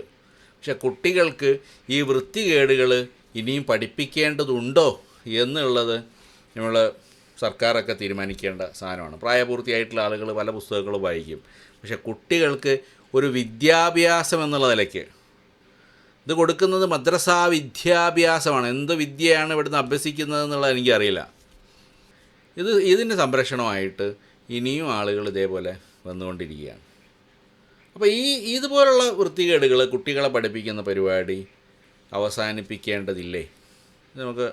പക്ഷെ കുട്ടികൾക്ക് ഈ വൃത്തികേടുകൾ ഇനിയും പഠിപ്പിക്കേണ്ടതുണ്ടോ എന്നുള്ളത് നമ്മൾ സർക്കാരൊക്കെ തീരുമാനിക്കേണ്ട സാധനമാണ്. പ്രായപൂർത്തിയായിട്ടുള്ള ആളുകൾ പല പുസ്തകങ്ങളും വായിക്കും. പക്ഷെ കുട്ടികൾക്ക് ഒരു വിദ്യാഭ്യാസം എന്നുള്ള നിലയ്ക്ക് ഇത് കൊടുക്കുന്നത് മദ്രസാ വിദ്യാഭ്യാസമാണ്. എന്ത് വിദ്യയാണ് ഇവിടുന്ന് അഭ്യസിക്കുന്നത് എന്നുള്ളത് എനിക്കറിയില്ല. ഇതിൻ്റെ സംരക്ഷണമായിട്ട് ഇനിയും ആളുകൾ ഇതേപോലെ വന്നുകൊണ്ടിരിക്കുകയാണ്. അപ്പോൾ ഇതുപോലുള്ള വൃത്തികേടുകൾ കുട്ടികളെ പഠിപ്പിക്കുന്ന പരിപാടി അവസാനിപ്പിക്കേണ്ടതില്ലേ? നമുക്ക്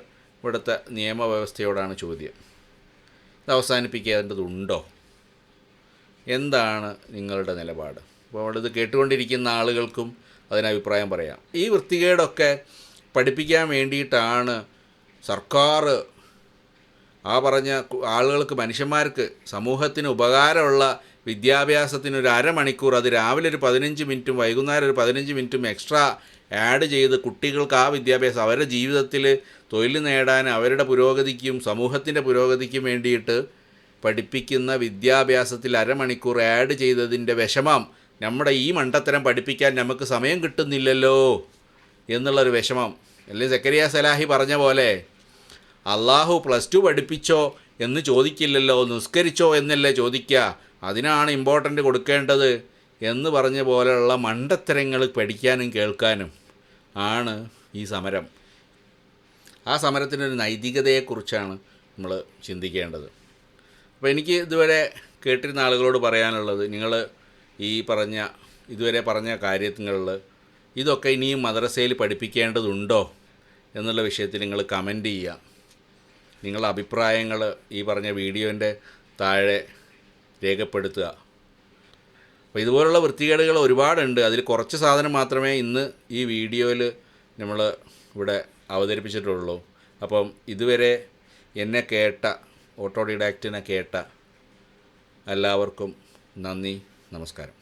ഇവിടുത്തെ നിയമവ്യവസ്ഥയോടാണ് ചോദ്യം. ഇത് അവസാനിപ്പിക്കേണ്ടതുണ്ടോ? എന്താണ് നിങ്ങളുടെ നിലപാട്? അപ്പോൾ അവിടെ ഇത് കേട്ടുകൊണ്ടിരിക്കുന്ന ആളുകൾക്കും അതിനഭിപ്രായം പറയാം. ഈ വൃത്തികേടൊക്കെ പഠിപ്പിക്കാൻ വേണ്ടിയിട്ടാണ് സർക്കാർ ആ പറഞ്ഞ ആളുകൾക്ക്, മനുഷ്യന്മാർക്ക്, സമൂഹത്തിന് ഉപകാരമുള്ള വിദ്യാഭ്യാസത്തിന് ഒരു അരമണിക്കൂർ, അത് രാവിലെ ഒരു 15 മിനിറ്റും വൈകുന്നേരം ഒരു 15 മിനിറ്റും എക്സ്ട്രാ ആഡ് ചെയ്ത് കുട്ടികൾക്ക് ആ വിദ്യാഭ്യാസം അവരുടെ ജീവിതത്തിൽ തൊഴിൽ നേടാൻ അവരുടെ പുരോഗതിക്കും സമൂഹത്തിൻ്റെ പുരോഗതിക്കും വേണ്ടിയിട്ട് പഠിപ്പിക്കുന്ന വിദ്യാഭ്യാസത്തിൽ അരമണിക്കൂർ ആഡ് ചെയ്തതിൻ്റെ വിഷമം നമ്മുടെ ഈ മണ്ടത്തരം പഠിപ്പിക്കാൻ നമുക്ക് സമയം കിട്ടുന്നില്ലല്ലോ എന്നുള്ളൊരു വിഷമം. അല്ലെങ്കിൽ സക്കരിയ സലാഹി പറഞ്ഞ പോലെ അള്ളാഹു +2 പഠിപ്പിച്ചോ എന്ന് ചോദിക്കില്ലല്ലോ, നിസ്കരിച്ചോ എന്നല്ലേ ചോദിക്കുക, അതിനാണ് ഇമ്പോർട്ടൻ്റ് കൊടുക്കേണ്ടത് എന്ന് പറഞ്ഞ പോലെയുള്ള മണ്ടത്തരങ്ങൾ പഠിക്കാനും കേൾക്കാനും ആണ് ഈ സമരം. ആ സമരത്തിനൊരു നൈതികതയെക്കുറിച്ചാണ് നമ്മൾ ചിന്തിക്കേണ്ടത്. അപ്പോൾ എനിക്ക് ഇതുവരെ കേട്ടിരുന്ന ആളുകളോട് പറയാനുള്ളത്, നിങ്ങൾ ഈ ഇതുവരെ പറഞ്ഞ കാര്യങ്ങളിൽ ഇതൊക്കെ ഇനിയും മദ്രസയിൽ പഠിപ്പിക്കേണ്ടതുണ്ടോ എന്നുള്ള വിഷയത്തിൽ നിങ്ങൾ കമൻ്റ് ചെയ്യുക. നിങ്ങളുടെ അഭിപ്രായങ്ങൾ ഈ പറഞ്ഞ വീഡിയോൻ്റെ താഴെ രേഖപ്പെടുത്തുക. അപ്പോൾ ഇതുപോലുള്ള വൃത്തികേടുകൾ ഒരുപാടുണ്ട്. അതിൽ കുറച്ച് സാധനം മാത്രമേ ഇന്ന് ഈ വീഡിയോയിൽ നമ്മൾ ഇവിടെ അവതരിപ്പിച്ചിട്ടുള്ളൂ. അപ്പം ഇതുവരെ എന്നെ കേട്ട ഓട്ടോഡിഡാക്റ്റിനെ കേട്ട എല്ലാവർക്കും നന്ദി, നമസ്കാരം.